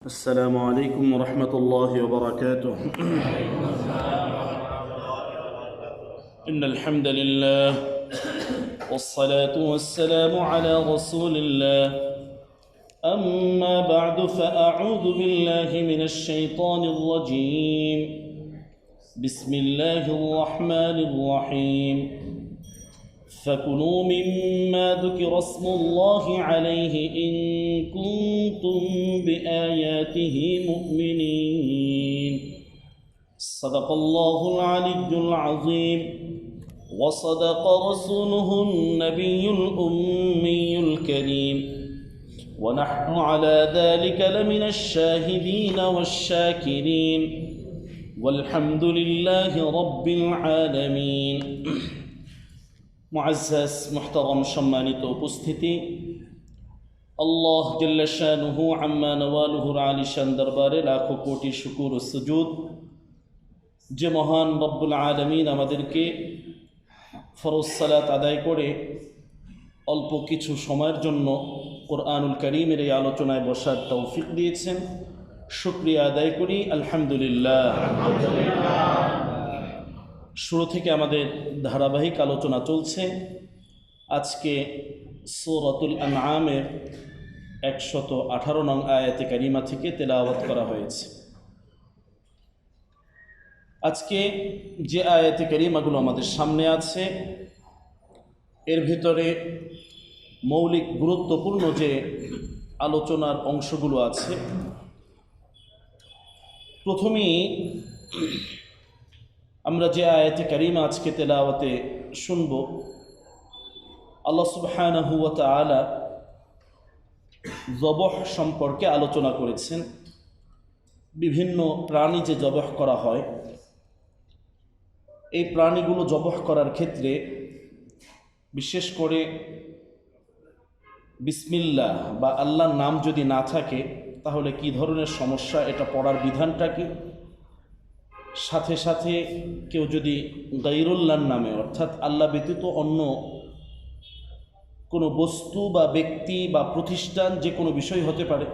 السلام عليكم ورحمة الله وبركاته. إن الحمد لله والصلاة والسلام على رسول الله. أما بعد فأعوذ بالله من الشيطان الرجيم. بسم الله الرحمن الرحيم. فكلوا مما ذكر اسم الله عليه إن كنتم بآياته مؤمنين. صدق الله العلي العظيم وصدق رسوله النبي الأمي الكريم ونحن على ذلك لمن الشاهدين والشاكرين والحمد لله رب العالمين. মুআজ্জাজ মুহতারাম সম্মানিত উপস্থিতি, আল্লাহ জাল্লা শানুহু আম্মা নওয়ালুহুর আলিশান দরবারে লাখো কোটি শুকুর ও সুজুদ। যে মহান রব্বুল আলামিন আমাদেরকে ফরজ সালাত আদায় করে অল্প কিছু সময়ের জন্য কোরআনুল কারীমের এই আলোচনায় বসার তৌফিক দিয়েছেন, শুকরিয়া আদায় করি আলহামদুলিল্লাহ। শুরু থেকে আমাদের ধারাবাহিক আলোচনা চলছে। আজকে সূরাতুল আনআমের 118 নং আয়াতে কারিমা থেকে তেলাওয়াত করা হয়েছে। আজকে যে আয়াতে কারিমাগুলো আমাদের সামনে আছে এর ভিতরে মৌলিক গুরুত্বপূর্ণ যে আলোচনার অংশগুলো আছে, প্রথমেই আমরা যে আয়াতে কারিমা আজকে তেলাওয়াতে শুনব, আল্লাহ সুবহানাহু ওয়া তাআলা যবহ সম্পর্কে আলোচনা করেছেন। বিভিন্ন প্রাণী যে জবহ করা হয়, এই প্রাণীগুলো জবহ করার ক্ষেত্রে বিশেষ করে বিসমিল্লাহ বা আল্লাহর নাম যদি না থাকে তাহলে কি ধরনের সমস্যা, এটা পড়ার বিধানটা কি? সাথে সাথে কেউ যদি গায়রুল্লাহর নামে অর্থাৎ আল্লাহ ব্যতীত অন্য কোনো বস্তু বা ব্যক্তি বা প্রতিষ্ঠান যে কোনো বিষয় হতে পারে,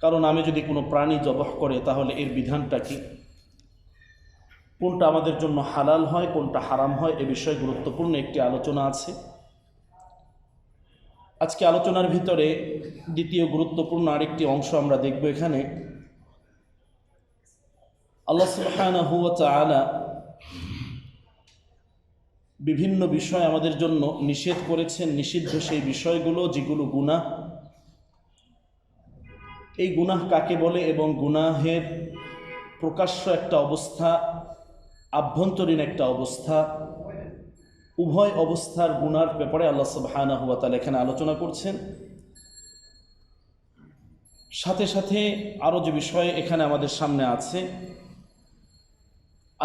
কারণ নামে যদি কোনো প্রাণী জবহ করে তাহলে এর বিধানটা কি, কোনটা আমাদের জন্য হালাল হয় কোনটা হারাম হয়, এ বিষয়ে গুরুত্বপূর্ণ একটি আলোচনা আছে। আজকে আলোচনার ভিতরে দ্বিতীয় গুরুত্বপূর্ণ আরেকটি অংশ আমরা দেখব। এখানে আল্লাহ সুবহানাহু ওয়া তাআলা বিভিন্ন বিষয় আমাদের জন্য নিষেধ করেছেন, নিষিদ্ধ সেই বিষয়গুলো যেগুলো গুনাহ। এই গুনাহ কাকে বলে এবং গুনাহের প্রকাশ্য একটা অবস্থা, আভ্যন্তরীণ একটা অবস্থা, উভয় অবস্থার গুনার ব্যাপারে আল্লাহ সুবহানাহু ওয়া তাআলা এখানে আলোচনা করছেন। সাথে সাথে আরও যে বিষয় এখানে আমাদের সামনে আছে,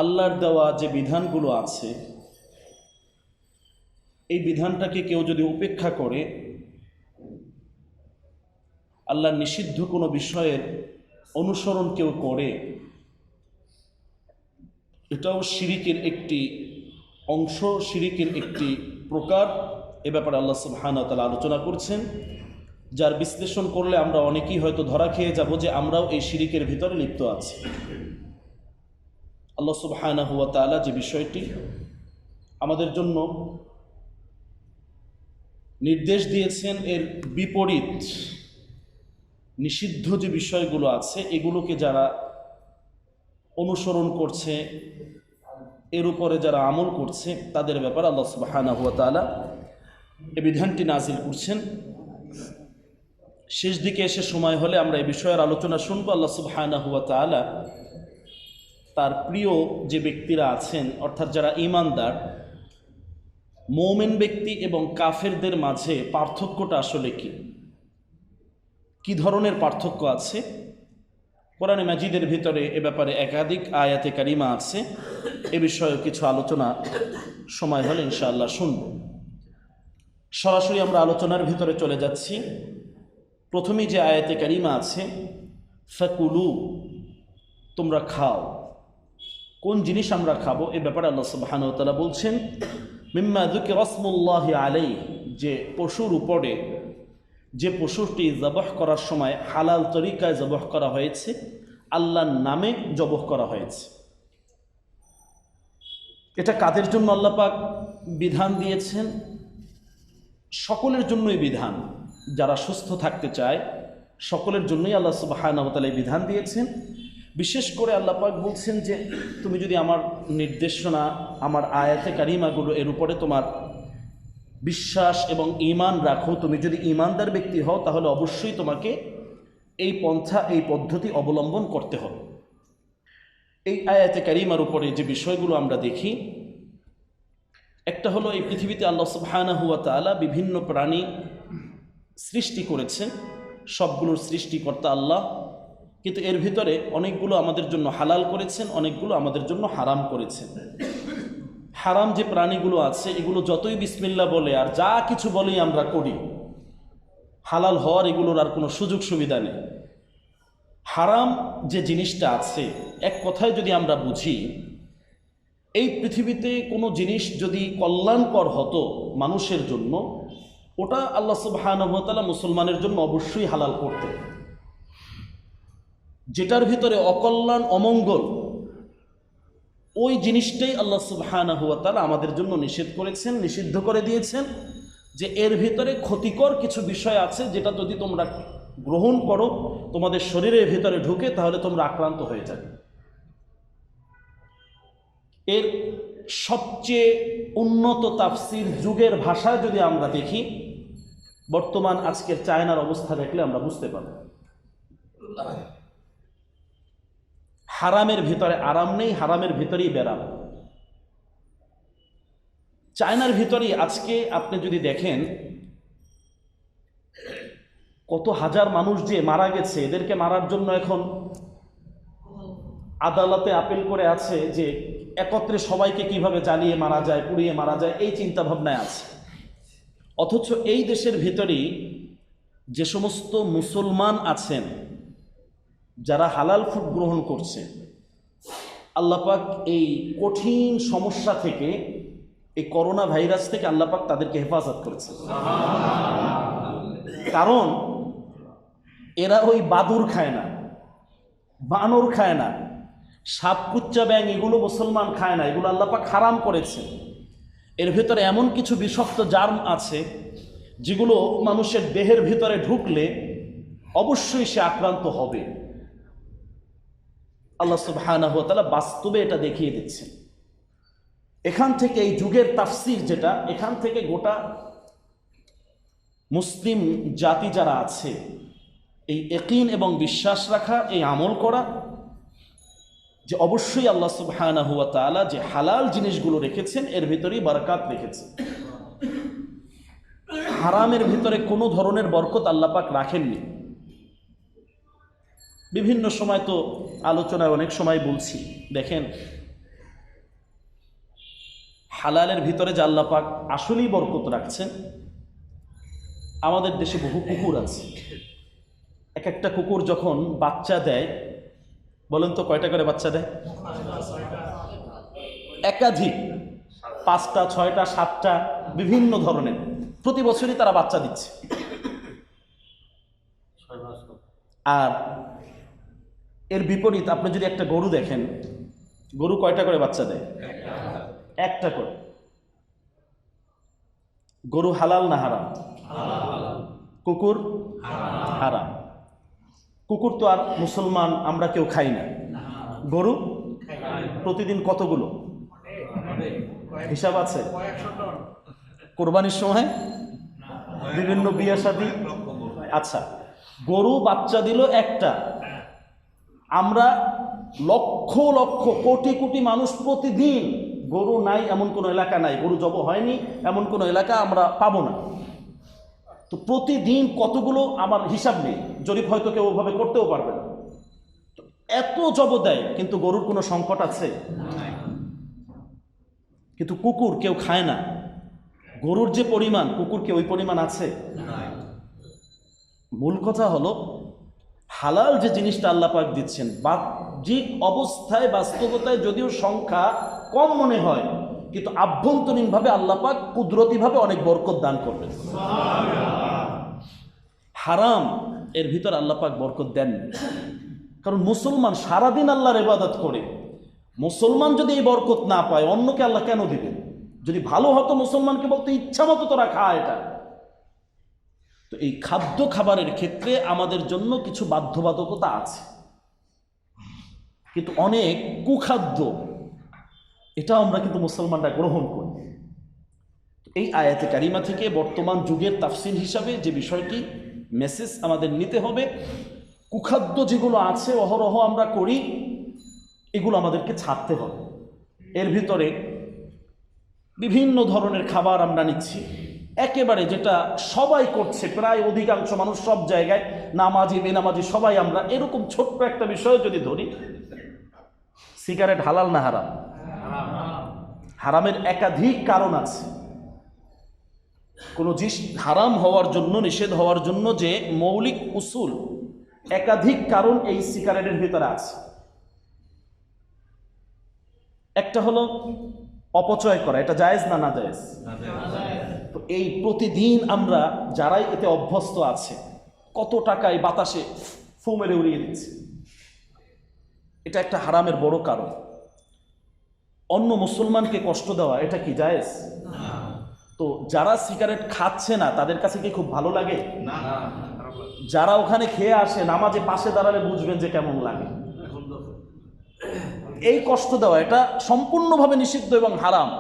আল্লাহর দেওয়া যে বিধানগুলো আছে, এই বিধানটাকে কেউ যদি উপেক্ষা করে আল্লাহর নিষিদ্ধ কোনো বিষয়ের অনুসরণ কেউ করে, এটাও শিরিকের একটি অংশ, শিরিকের একটি প্রকার। এ ব্যাপারে আল্লাহ সুবহানাহু ওয়া তাআলা আলোচনা করছেন, যার বিশ্লেষণ করলে আমরা অনেকেই হয়তো ধরা খেয়ে যাব যে আমরাও এই শিরিকের ভিতরে লিপ্ত আছি। আল্লাহ সুবহানাহু ওয়া তাআলা যে বিষয়টি আমাদের জন্য নির্দেশ দিয়েছেন এর বিপরীত নিষিদ্ধ যে বিষয়গুলো আছে, এগুলোকে যারা অনুসরণ করছে, এর উপরে যারা আমল করছে, তাদের ব্যাপারে আল্লাহ সুবহানাহু ওয়া তাআলা এই বিধানটি নাজিল করছেন। শেষ দিকে এসে সময় হলে আমরা এই বিষয়ের আলোচনা শুনবো। আল্লাহ সুবহানাহু ওয়া তাআলা তার প্রিয় যে ব্যক্তিরা আছেন, অর্থাৎ যারা ঈমানদার মুমিন ব্যক্তি এবং কাফেরদের মাঝে পার্থক্যটা আসলে কি ধরনের পার্থক্য আছে, কোরআনে মাজিদের ভিতরে এ ব্যাপারে একাধিক আয়াতে কারিমা আছে। এ বিষয়ে কিছু আলোচনা সময় হলে ইনশাআল্লাহ শুনব। সরাসরি আমরা আলোচনার ভিতরে চলে যাচ্ছি। প্রথমেই যে আয়াতে কারিমা আছে, ফাকুলু, তোমরা খাও। কোন জিনিস আমরা খাবো এ ব্যাপারে আল্লাহ সুবহানাহু ওয়া তাআলা বলছেন, মিম্মা যুকিরা ইসমুল্লাহি আলাইহি, যে পশুর উপরে যে পশুটি জবহ করার সময় হালাল তরিকায় জবহ করা হয়েছে, আল্লাহর নামে জবহ করা হয়েছে। এটা কাদের জন্য আল্লাহ পাক বিধান দিয়েছেন? সকলের জন্যই বিধান। যারা সুস্থ থাকতে চায় সকলের জন্যই আল্লাহ সুবহানাহু ওয়া তাআলা এই বিধান দিয়েছেন। বিশেষ করে আল্লাহ পাক বলছেন যে তুমি যদি আমার নির্দেশনা, আমার আয়াতে কারিমাগুলো এর উপরে তোমার বিশ্বাস এবং ঈমান রাখো, তুমি যদি ঈমানদার ব্যক্তি হও, তাহলে অবশ্যই তোমাকে এই পন্থা, এই পদ্ধতি অবলম্বন করতে হবে। এই আয়াতে কারিমার উপরে যে বিষয়গুলো আমরা দেখি, একটা হলো এই পৃথিবীতে আল্লাহ সুবহানাহু ওয়া তাআলা বিভিন্ন প্রাণী সৃষ্টি করেছেন, সবগুলোর সৃষ্টিকর্তা আল্লাহ, কিন্তু এর ভিতরে অনেকগুলো আমাদের জন্য হালাল করেছেন, অনেকগুলো আমাদের জন্য হারাম করেছেন। হারাম যে প্রাণীগুলো আছে এগুলো যতই বিসমিল্লাহ বলে আর যা কিছু বলেই আমরা করি, হালাল হওয়ার এগুলোর আর কোনো সুযোগ সুবিধা নেই। হারাম যে জিনিসটা আছে, এক কথায় যদি আমরা বুঝি, এই পৃথিবীতে কোনো জিনিস যদি কল্যাণকর হতো মানুষের জন্য, ওটা আল্লাহ সুবহানাহু ওয়া তাআলা মুসলমানের জন্য অবশ্যই হালাল করতেন। যেটার ভিতরে অকল্যাণ, অমঙ্গল, ওই জিনিসটাই আল্লাহ সুবহানাহু ওয়া তাআলা আমাদের জন্য নিষেধ করেছেন, নিষিদ্ধ করে দিয়েছেন, যে এর ভিতরে ক্ষতিকর কিছু বিষয় আছে, যেটা যদি তোমরা গ্রহণ করো, তোমাদের শরীরের ভিতরে ঢুকে, তাহলে তোমরা আক্রান্ত হয়ে যাবে। এর সবচেয়ে উন্নত তাফসীর যুগের ভাষায় যদি আমরা দেখি, বর্তমান আজকের চায়নার অবস্থা দেখলে আমরা বুঝতে পারব। হারামের ভিতরে আরাম নেই, হারামের ভিতরেই বেরাম। চায়নার ভিতরেই আজকে আপনি যদি দেখেন, কত হাজার মানুষ যে মারা গেছে, এদেরকে মারার জন্য এখন আদালতে আপিল করে আছে যে একত্রে সবাইকে কিভাবে জ্বালিয়ে মারা যায়, পুড়িয়ে মারা যায়, এই চিন্তা ভাবনায় আছে। অথচ এই দেশের ভিতরেই যে সমস্ত মুসলমান আছেন যারা হালাল ফুড গ্রহণ করছে, আল্লাহ পাক এই কঠিন সমস্যা থেকে, এই করোনা ভাইরাস থেকে আল্লাহ পাক তাদেরকে হেফাজত করেছে। কারণ এরা ওই বাদুর খায় না, বানর খায় না, সাপ, কুচ্চা, ব্যাঙ, এগুলো মুসলমান খায় না, এগুলো আল্লাহ পাক হারাম করেছে। এর ভিতরে এমন কিছু বিষাক্ত জার্ম আছে যেগুলো মানুষের দেহের ভিতরে ঢুকলে অবশ্যই সে আক্রান্ত হবে। আল্লাহ সুবহানাহু ওয়া তাআলা বাস্তবে এটা দেখিয়ে দিচ্ছেন। এখান থেকে এই যুগের তাফসীর যেটা, এখান থেকে গোটা মুসলিম জাতি যারা আছে, এই ইয়াকিন এবং বিশ্বাস রাখা, এই আমল করা, যে অবশ্যই আল্লাহ সুবহানাহু ওয়া তাআলা যে হালাল জিনিসগুলো রেখেছেন এর ভিতরেই বরকত রেখেছেন। হারামের ভিতরে কোনো ধরনের বরকত আল্লাহ পাক রাখেননি। বিভিন্ন সময় তো আলোচনায় অনেক সময় বলছি, দেখেন হালালের ভিতরে যে আল্লাহ পাক আসলেই বরকত রাখছেন। আমাদের দেশে বহু কুকুর আছে, এক একটা কুকুর যখন বাচ্চা দেয়, বলেন তো কয়টা করে বাচ্চা দেয়? একাধিক, 5টা, 6টা, 7টা, বিভিন্ন ধরনের, প্রতি বছরই তারা বাচ্চা দিচ্ছে। আর এর বিপরীত আপনি যদি একটা গরু দেখেন, গরু কয়টা করে বাচ্চা দেয়? একটা করে। গরু হালাল না হারাম? কুকুর হারাম। কুকুর তো আর মুসলমান আমরা কেউ খাই না। গরু প্রতিদিন কতগুলো হিসাব আছে? কোরবানির সময়, বিভিন্ন বিয়ে শাদী। আচ্ছা, গরু বাচ্চা দিল একটা, আমরা লক্ষ লক্ষ কোটি কোটি মানুষ প্রতিদিন, গরু নাই এমন কোনো এলাকা নাই, গরু জব হয়নি এমন কোনো এলাকা আমরা পাবো না। তো প্রতিদিন কতগুলো আমার হিসাব নেই, জরিপ হয়তো কেউ ওভাবে করতেও পারবে না। এত জব দেয়, কিন্তু গরুর কোনো সংকট আছে? কিন্তু কুকুর কেউ খায় না, গরুর যে পরিমাণ কুকুরকে ওই পরিমাণ আছে? মূল কথা হলো, হালাল যে জিনিসটা আল্লাহ পাক দিচ্ছেন, বাহ্যিক অবস্থায়, বাস্তবতায় যদিও সংখ্যা কম মনে হয়, কিন্তু আভ্যন্তরীণভাবে আল্লাহ পাক কুদরতিভাবে অনেক বরকত দান করবেন। হারাম এর ভিতর আল্লাহ পাক বরকত দেন। কারণ মুসলমান সারাদিন আল্লাহর ইবাদত করে, মুসলমান যদি এই বরকত না পায় অন্যকে আল্লাহ কেন দিবেন? যদি ভালো হতো মুসলমানকে বলতে ইচ্ছা মতো তোরা খা এটা। তো এই খাদ্য খাবারের ক্ষেত্রে আমাদের জন্য কিছু বাধ্যবাধকতা আছে, কিন্তু অনেক কুখাদ্য এটাও আমরা কিন্তু মুসলমানরা গ্রহণ করি। এই আয়াতে কারিমা থেকে বর্তমান যুগের তাফসীর হিসাবে যে বিষয়টি মেসেজ আমাদের নিতে হবে, কুখাদ্য যেগুলো আছে অহরহ আমরা করি, এগুলো আমাদেরকে ছাড়তে হবে। এর ভিতরে বিভিন্ন ধরনের খাবার আমরা নিচ্ছি, একেবারে যেটা সবাই করছে, প্রায় অধিকাংশ মানুষ সব জায়গায়, নামাজি বেনামাজি সবাই আমরা, এরকম ছোট্ট একটা বিষয় যদি ধরি, সিগারেট হালাল না হারাম? হারামের একাধিক কারণ আছে। কোনো জিনিস হারাম হওয়ার জন্য, নিষেধ হওয়ার জন্য যে মৌলিক উসুল, একাধিক কারণ এই সিগারেটের ভিতরে আছে। একটা হলো অপচয় করা, এটা জায়েজ না না জায়েজ? তো এই প্রতিদিন আমরা যারাই এতে অভ্যস্ত আছে, কত টাকায় বাতাসে ফু মেরে উড়িয়ে দিচ্ছে, এটা একটা হারামের বড় কারণ। অন্য মুসলমানকে কষ্ট দেওয়া, এটা কি জায়েজ? তো যারা সিগারেট খাচ্ছে না তাদের কাছে কি খুব ভালো লাগে? যারা ওখানে খেয়ে আসে, নামাজে পাশে দাঁড়ালে বুঝবেন যে কেমন লাগে। এই কষ্ট দেওয়া এটা সম্পূর্ণভাবে নিষিদ্ধ এবং হারাম।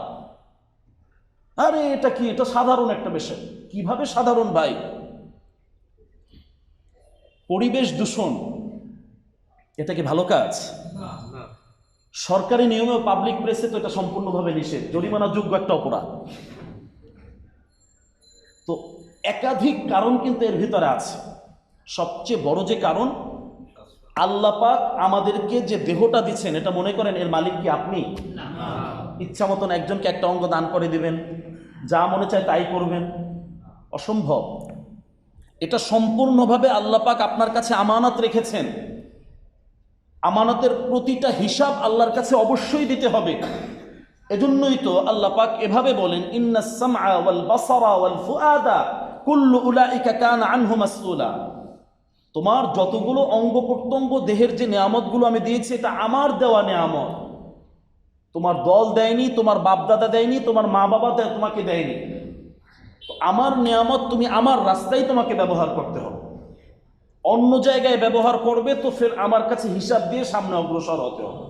আরে এটা কি, এটা সাধারণ একটা বিষয়। কিভাবে সাধারণ ভাই? পরিবেশ দূষণ, এটা কি ভালো কাজ? সরকারি নিয়মে পাবলিক প্লেসে তো এটা সম্পূর্ণভাবে নিষেধ, জরিমানা যোগ্য একটা অপরাধ। তো একাধিক কারণ কিন্তু এর ভিতরে আছে। সবচেয়ে বড় যে কারণ, আল্লাহ পাক আমাদেরকে যে দেহটা দিচ্ছেন, এটা মনে করেন এর মালিক কি আপনি? ইচ্ছা মতন একজনকে একটা অঙ্গ দান করে দিবেন, যা মনে চায় তাই করবেন, অসম্ভব। এটা সম্পূর্ণভাবে আল্লাহ পাক আপনার কাছে আমানত রেখেছেন। আমানতের প্রতিটা হিসাব আল্লাহর কাছে অবশ্যই দিতে হবে। এজন্যই তো আল্লাহ পাক এভাবে বলেন, ইন্নাস সামআ ওয়াল বাসারা ওয়াল ফুআদা কুল্লু উলাইকা কানা আনহু মাসউলা। তোমার যতগুলো অঙ্গ প্রত্যঙ্গ, দেহের যে নিয়ামতগুলো আমি দিয়েছি, এটা আমার দেওয়া নিয়ামত। তোমার দল দেয়নি, তোমার বাপ দাদা দেয়নি, তোমার মা বাবা তোমাকে দেয়নি। তো আমার নিয়ামত তুমি আমার রাস্তায় তোমাকে ব্যবহার করতে হবে। অন্য জায়গায় ব্যবহার করবে তো ফের আমার কাছে হিসাব দিয়ে সামনে অগ্রসর হতে হবে।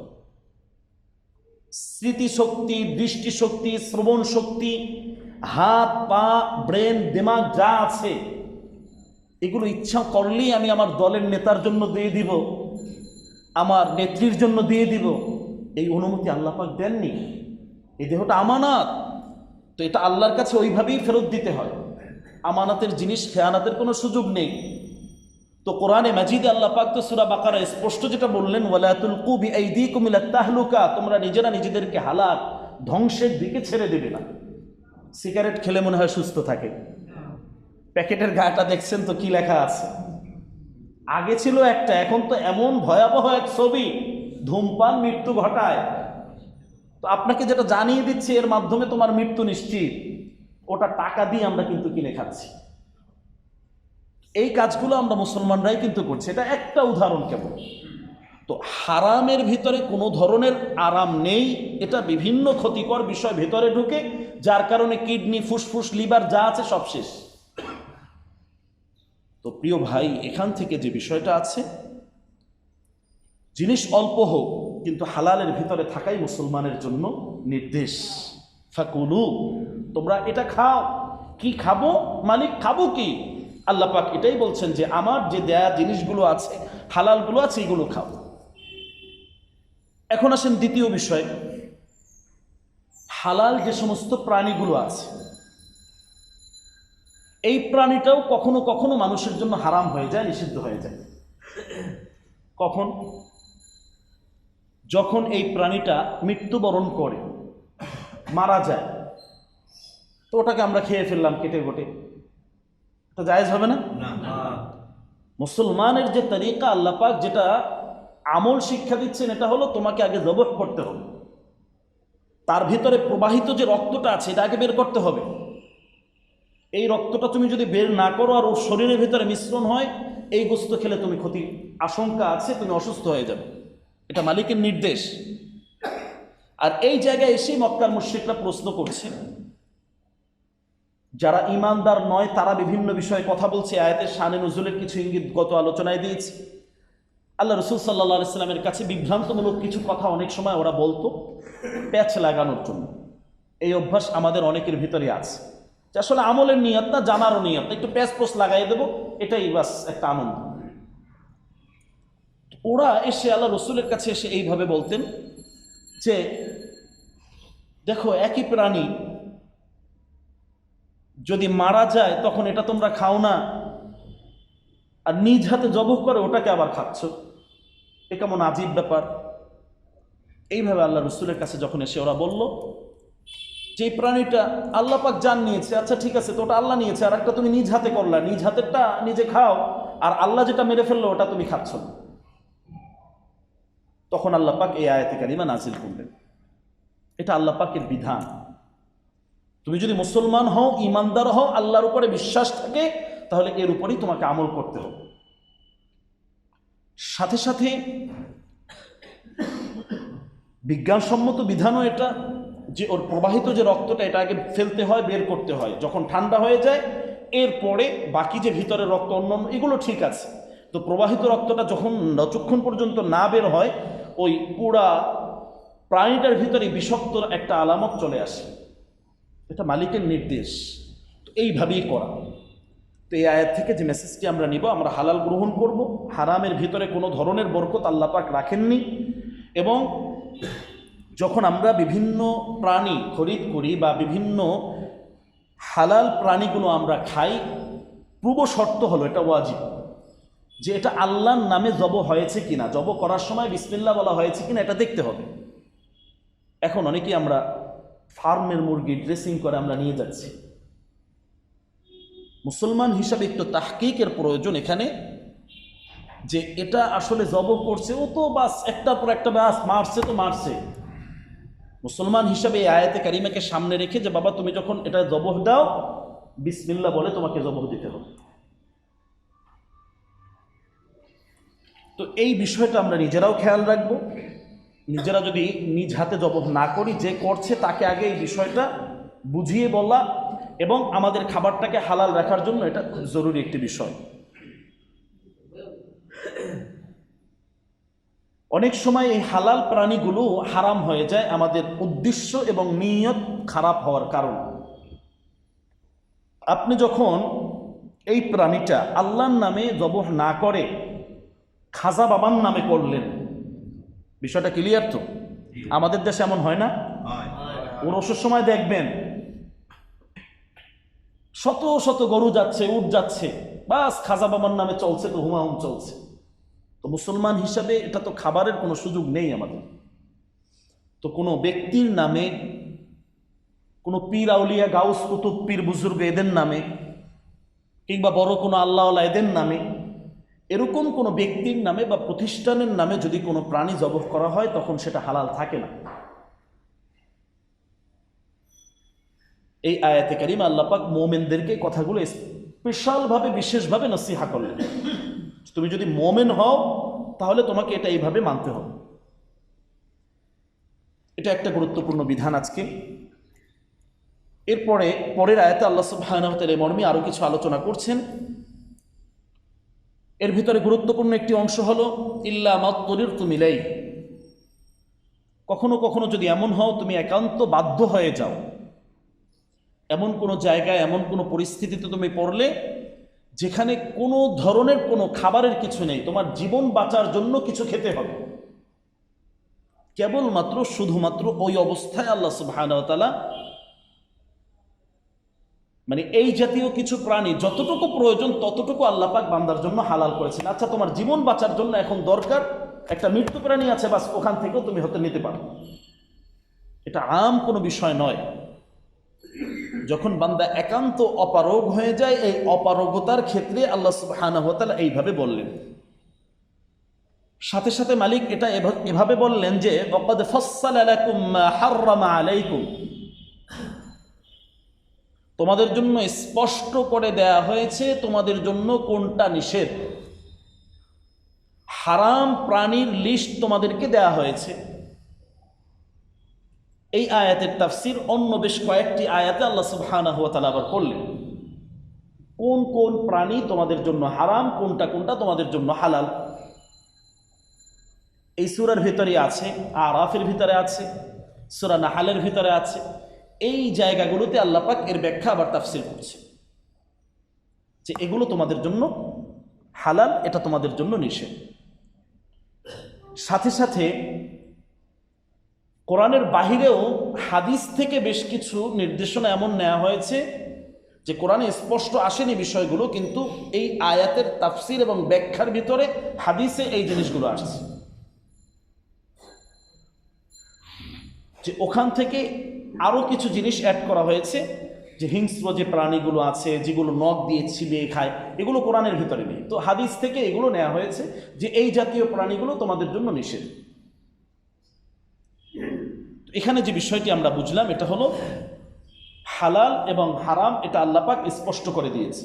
স্মৃতিশক্তি, দৃষ্টিশক্তি, শ্রবণ শক্তি, হাত পা, ব্রেন, দিমাগ যা আছে, এগুলো ইচ্ছা করলেই আমি আমার দলের নেতার জন্য দিয়ে দিব, আমার নেত্রীর জন্য দিয়ে দিব, এই অনুমতি আল্লাহ পাক দেননি। এই দেহটা আমানত, তো এটা আল্লাহর কাছে ওইভাবেই ফেরত দিতে হয়। আমানতের জিনিস খেয়ানাতের কোনো সুযোগ নেই। তো কোরআনে মাজিদে আল্লাহ পাক তো সূরা বাকারায় স্পষ্ট যেটা বললেন, ওয়ালা তুলকু বিআইদিকুম ইলা তাহলুকা, তোমরা নিজেরা নিজেদেরকে হালাক, ধ্বংসের দিকে ছেড়ে দেবে না। সিগারেট খেলে মনে হয় সুস্থ থাকে, প্যাকেটের গাটা দেখছেন তো কি লেখা আছে? আগে ছিল একটা, এখন তো এমন ভয়াবহ এক ছবি, ধূমপান মৃত্যু ঘটায়। তো আপনাকে যেটা জানিয়ে দিচ্ছে এর মাধ্যমে তোমার মৃত্যু নিশ্চিত, ওটা টাকা দিয়ে আমরা কিন্তু কিনে খাচ্ছি। এই কাজগুলো আমরা মুসলমানরাই কিন্তু করছি। এটা একটা উদাহরণ কেবল। তো হারামের ভিতরে কোনো ধরনের আরাম নেই, এটা বিভিন্ন ক্ষতিকর বিষয় ভেতরে ঢুকে, যার কারণে কিডনি, ফুসফুস, লিভার যা আছে সব শেষ। তো প্রিয় ভাই, এখান থেকে যে বিষয়টা আছে, জিনিস অল্প হোক কিন্তু হালালের ভিতরে থাকাই মুসলমানের জন্য নির্দেশ। ফাকুলু, তোমরা এটা খাও। কি খাবো? মালিক খাবো কি? আল্লাহ পাক এটাই বলছেন যে আমার যে দেয়া জিনিসগুলো আছে, হালালগুলো আছে, এগুলো খাও। এখন আসেন দ্বিতীয় বিষয়, হালাল যে সমস্ত প্রাণীগুলো আছে, এই প্রাণীটাও কখনো কখনো মানুষের জন্য হারাম হয়ে যায়, নিষিদ্ধ হয়ে যায়। কখন? যখন এই প্রাণীটা মৃত্যুবরণ করে, মারা যায়, তো ওটাকে আমরা খেয়ে ফেললাম কেটে কেটে, তো জায়েজ হবে না? মুসলমানের যে তরিকা, আল্লাহ পাক যেটা আমল শিক্ষা দিচ্ছেন, এটা হলো তোমাকে আগে জবহ করতে হবে, তার ভিতরে প্রবাহিত যে রক্তটা আছে এটা আগে বের করতে হবে। এই রক্তটা তুমি যদি বের না করো আর ওর শরীরের ভিতরে মিশ্রণ হয়, এই গোস্ত খেলে তুমি ক্ষতি আশঙ্কা আছে, তুমি অসুস্থ হয়ে যাবে। এটা মালিকের নির্দেশ। আর এই জায়গায় এসে মক্কার মুশরিকরা প্রশ্ন করছে, যারা ইমানদার নয় তারা বিভিন্ন বিষয়ে কথা বলছে। আয়াতের শানে নজুলের কিছু ইঙ্গিত গত আলোচনায় দিয়েছি। আল্লাহ রসুল সাল্লাল্লাহু আলাইহি সাল্লামের কাছে বিভ্রান্তমূলক কিছু কথা অনেক সময় ওরা বলতো প্যাচ লাগানোর জন্য। এই অভ্যাস আমাদের অনেকের ভিতরে আছে, যে আসলে আমলের নিয়ত না, জানারও নিয়ত না, একটু প্যাচ পোস লাগাই দেবো, এটাই বাস একটা আনন্দ। ওরা এসে আল্লাহ রসুলের কাছে এসে এইভাবে বলতেন যে দেখো, একই প্রাণী যদি মারা যায় তখন এটা তোমরা খাও না, আর নিজ হাতে জবহ করে ওটাকে আবার খাচ্ছ, এ কেমন আজীব ব্যাপার। এইভাবে আল্লাহ রসুলের কাছে যখন এসে ওরা বলল যে প্রাণীটা আল্লাহ পাক জান নিয়েছে, আচ্ছা ঠিক আছে, তো ওটা আল্লাহ নিয়েছে, আর একটা তুমি নিজ হাতে করলা, নিজ হাতেরটা নিজে খাও, আর আল্লাহ যেটা মেরে ফেললো ওটা তুমি খাচ্ছ না। তখন আল্লাহ পাক এই আয়াতে কারিমা নাজিল করলেন। এটা আল্লাহ পাকের বিধান। তুমি যদি মুসলমান হও, ইমানদার হও, আল্লাহর উপরে বিশ্বাস থাকে, তাহলে এর উপরেই তোমাকে আমল করতে হবে। সাথে সাথে বিজ্ঞানসম্মত বিধানও এটা, যে ওর প্রবাহিত যে রক্তটা এটা আগে ফেলতে হয়, বের করতে হয়, যখন ঠান্ডা হয়ে যায় এরপরে বাকি যে ভিতরের রক্ত অন্যান্য এগুলো ঠিক আছে। তো প্রবাহিত রক্তটা যখন যতক্ষণ পর্যন্ত না বের হয়, ওই পুরা প্রাণীটার ভিতরে বিষাক্ত একটা আলামত চলে আসে। এটা মালিকের নির্দেশ, তো এইভাবেই করা। তো এই আয়াত থেকে যে মেসেজটি আমরা নিব, আমরা হালাল গ্রহণ করব, হারামের ভিতরে কোনো ধরনের বরকত আল্লাহ পাক রাখেননি। এবং যখন আমরা বিভিন্ন প্রাণী খরিদ করি বা বিভিন্ন হালাল প্রাণীগুলো আমরা খাই, পূর্ব শর্ত হলো, এটা ওয়াজিব, যে এটা আল্লাহর নামে জব হয়েছে কিনা, জব করার সময় বিসমিল্লাহ বলা হয়েছে কিনা এটা দেখতে হবে। এখন অনেকেই আমরা ফার্মের মুরগি ড্রেসিং করে আমরা নিয়ে যাচ্ছি। মুসলমান হিসাবে একটু তাহকিকের প্রয়োজন এখানে, যে এটা আসলে জব করছে, ও তো বাস একটার পর একটা বাস মারছে তো মারছে। মুসলমান হিসাবে এই আয়াতে কারিমাকে সামনে রেখে, যে বাবা তুমি যখন এটা জবহ দাও, বিসমিল্লাহ বলে তোমাকে জবহ দিতে হবে। তো এই বিষয়টা আমরা নিজেরাও খেয়াল রাখবো। নিজেরা যদি নিজ হাতে জবহ না করি, যে করছে তাকে আগে এই বিষয়টা বুঝিয়ে বলা, এবং আমাদের খাবারটাকে হালাল রাখার জন্য এটা খুব জরুরি একটি বিষয়। অনেক সময় এই হালাল প্রাণীগুলো হারাম হয়ে যায় আমাদের উদ্দেশ্য এবং নিয়ত খারাপ হওয়ার কারণে। আপনি যখন এই প্রাণীটা আল্লাহর নামে জবহ না করে খাজা বাবার নামে করলেন, বিষয়টা ক্লিয়ার তো? আমাদের দেশে এমন হয় না? ওরসের সময় দেখবেন শত শত গরু যাচ্ছে, উট যাচ্ছে, বাস খাজা বাবার নামে চলছে, তো হুমাহুম চলছে। তো মুসলমান হিসাবে এটা তো খাবারের কোনো সুযোগ নেই আমাদের। তো কোনো ব্যক্তির নামে, কোনো পীর আউলিয়া গাউস কুতুব পীর বুজুর্গ এদের নামে, কিংবা বড় কোনো আল্লাহওয়ালা এদের নামে, এরকম কোনো ব্যক্তির নামে বা প্রতিষ্ঠানের নামে যদি কোনো প্রাণী জবহ করা হয়, তখন সেটা হালাল থাকে না। এই আয়াতে কারিমা আল্লাহ পাক মুমিনদেরকে কথাগুলো স্পেশালভাবে, বিশেষভাবে নসিহা করলেন। তুমি যদি মুমিন হও তাহলে তোমাকে এটা এইভাবে মানতে হবে। এটা একটা গুরুত্বপূর্ণ বিধান আজকে। এরপরে পরের আয়াতে আল্লাহ সুবহানাহু ওয়া তাআলা মর্মে আরো কিছু আলোচনা করছেন। এর ভিতরে গুরুত্বপূর্ণ একটি অংশ হলো ইল্লা মাত্তুরিরতুম ইলাইহি। কখনো কখনো যদি এমন হও তুমি একান্ত বাধ্য হয়ে যাও, এমন কোনো জায়গায়, এমন কোনো পরিস্থিতিতে তুমি পড়লে যেখানে কোনো ধরনের কোনো খাবারের কিছু নেই, তোমার জীবন বাঁচার জন্য কিছু খেতে হবে, কেবলমাত্র শুধুমাত্র ওই অবস্থায় আল্লাহ সুবহানাহু ওয়া তাআলা মানে এই জাতীয় কিছু প্রাণী যতটুকু প্রয়োজন ততটুকু আল্লাহ পাক বান্দার জন্য হালাল করেছেন। আচ্ছা, তোমার জীবন বাঁচার জন্য এখন দরকার একটা মৃত্যু প্রাণী আছে, বাস ওখান থেকেও তুমি হতে নিতে পারো। এটা আম কোনো বিষয় নয়। যখন বান্দা একান্ত অপারগ হয়ে যায়, এই অপারগতার ক্ষেত্রে আল্লাহ সুবহানাহু ওয়া তাআলা এইভাবে বললেন। সাথে সাথে মালিক এটা এভাবে বললেন যে ওয়াকাদ ফাসসালা লাকুম মা হাররামা আলাইকুম, তোমাদের জন্য স্পষ্ট করে দেয়া হয়েছে তোমাদের জন্য কোনটা নিষেধ। হারাম প্রাণীর লিস্ট তোমাদেরকে দেয়া হয়েছে। এই আয়াতের তাফসির অন্য বেশ কয়েকটি আয়াতে আল্লাহ সুবহানাহু ওয়া তাআলা আবার করলেন, কোন কোন প্রাণী তোমাদের জন্য হারাম, কোনটা কোনটা তোমাদের জন্য হালাল। এই সূরার ভিতরে আছে, আরাফের ভিতরে আছে, সূরা নাহালের ভিতরে আছে। এই জায়গাগুলোতে আল্লাহ পাক এর ব্যাখ্যা আবার তাফসির করছে যে এগুলো তোমাদের জন্য হালাল, এটা তোমাদের জন্য নিষেধ। সাথে সাথে কোরআনের বাহিরেও হাদিস থেকে বেশ কিছু নির্দেশনা এমন নেওয়া হয়েছে যে কোরআনে স্পষ্ট আসেনি বিষয়গুলো, কিন্তু এই আয়াতের তাফসির এবং ব্যাখ্যার ভিতরে হাদিসে এই জিনিসগুলো আসছে, যে ওখান থেকে আরও কিছু জিনিস অ্যাড করা হয়েছে, যে হিংস্র যে প্রাণীগুলো আছে যেগুলো নখ দিয়ে ছিলিয়ে খায়, এগুলো কোরআনের ভিতরে নেই, তো হাদিস থেকে এগুলো নেওয়া হয়েছে যে এই জাতীয় প্রাণীগুলো তোমাদের জন্য নিষেধ। এখানে যে বিষয়টি আমরা বুঝলাম এটা হলো হালাল এবং হারাম, এটা আল্লাহ পাক স্পষ্ট করে দিয়েছে।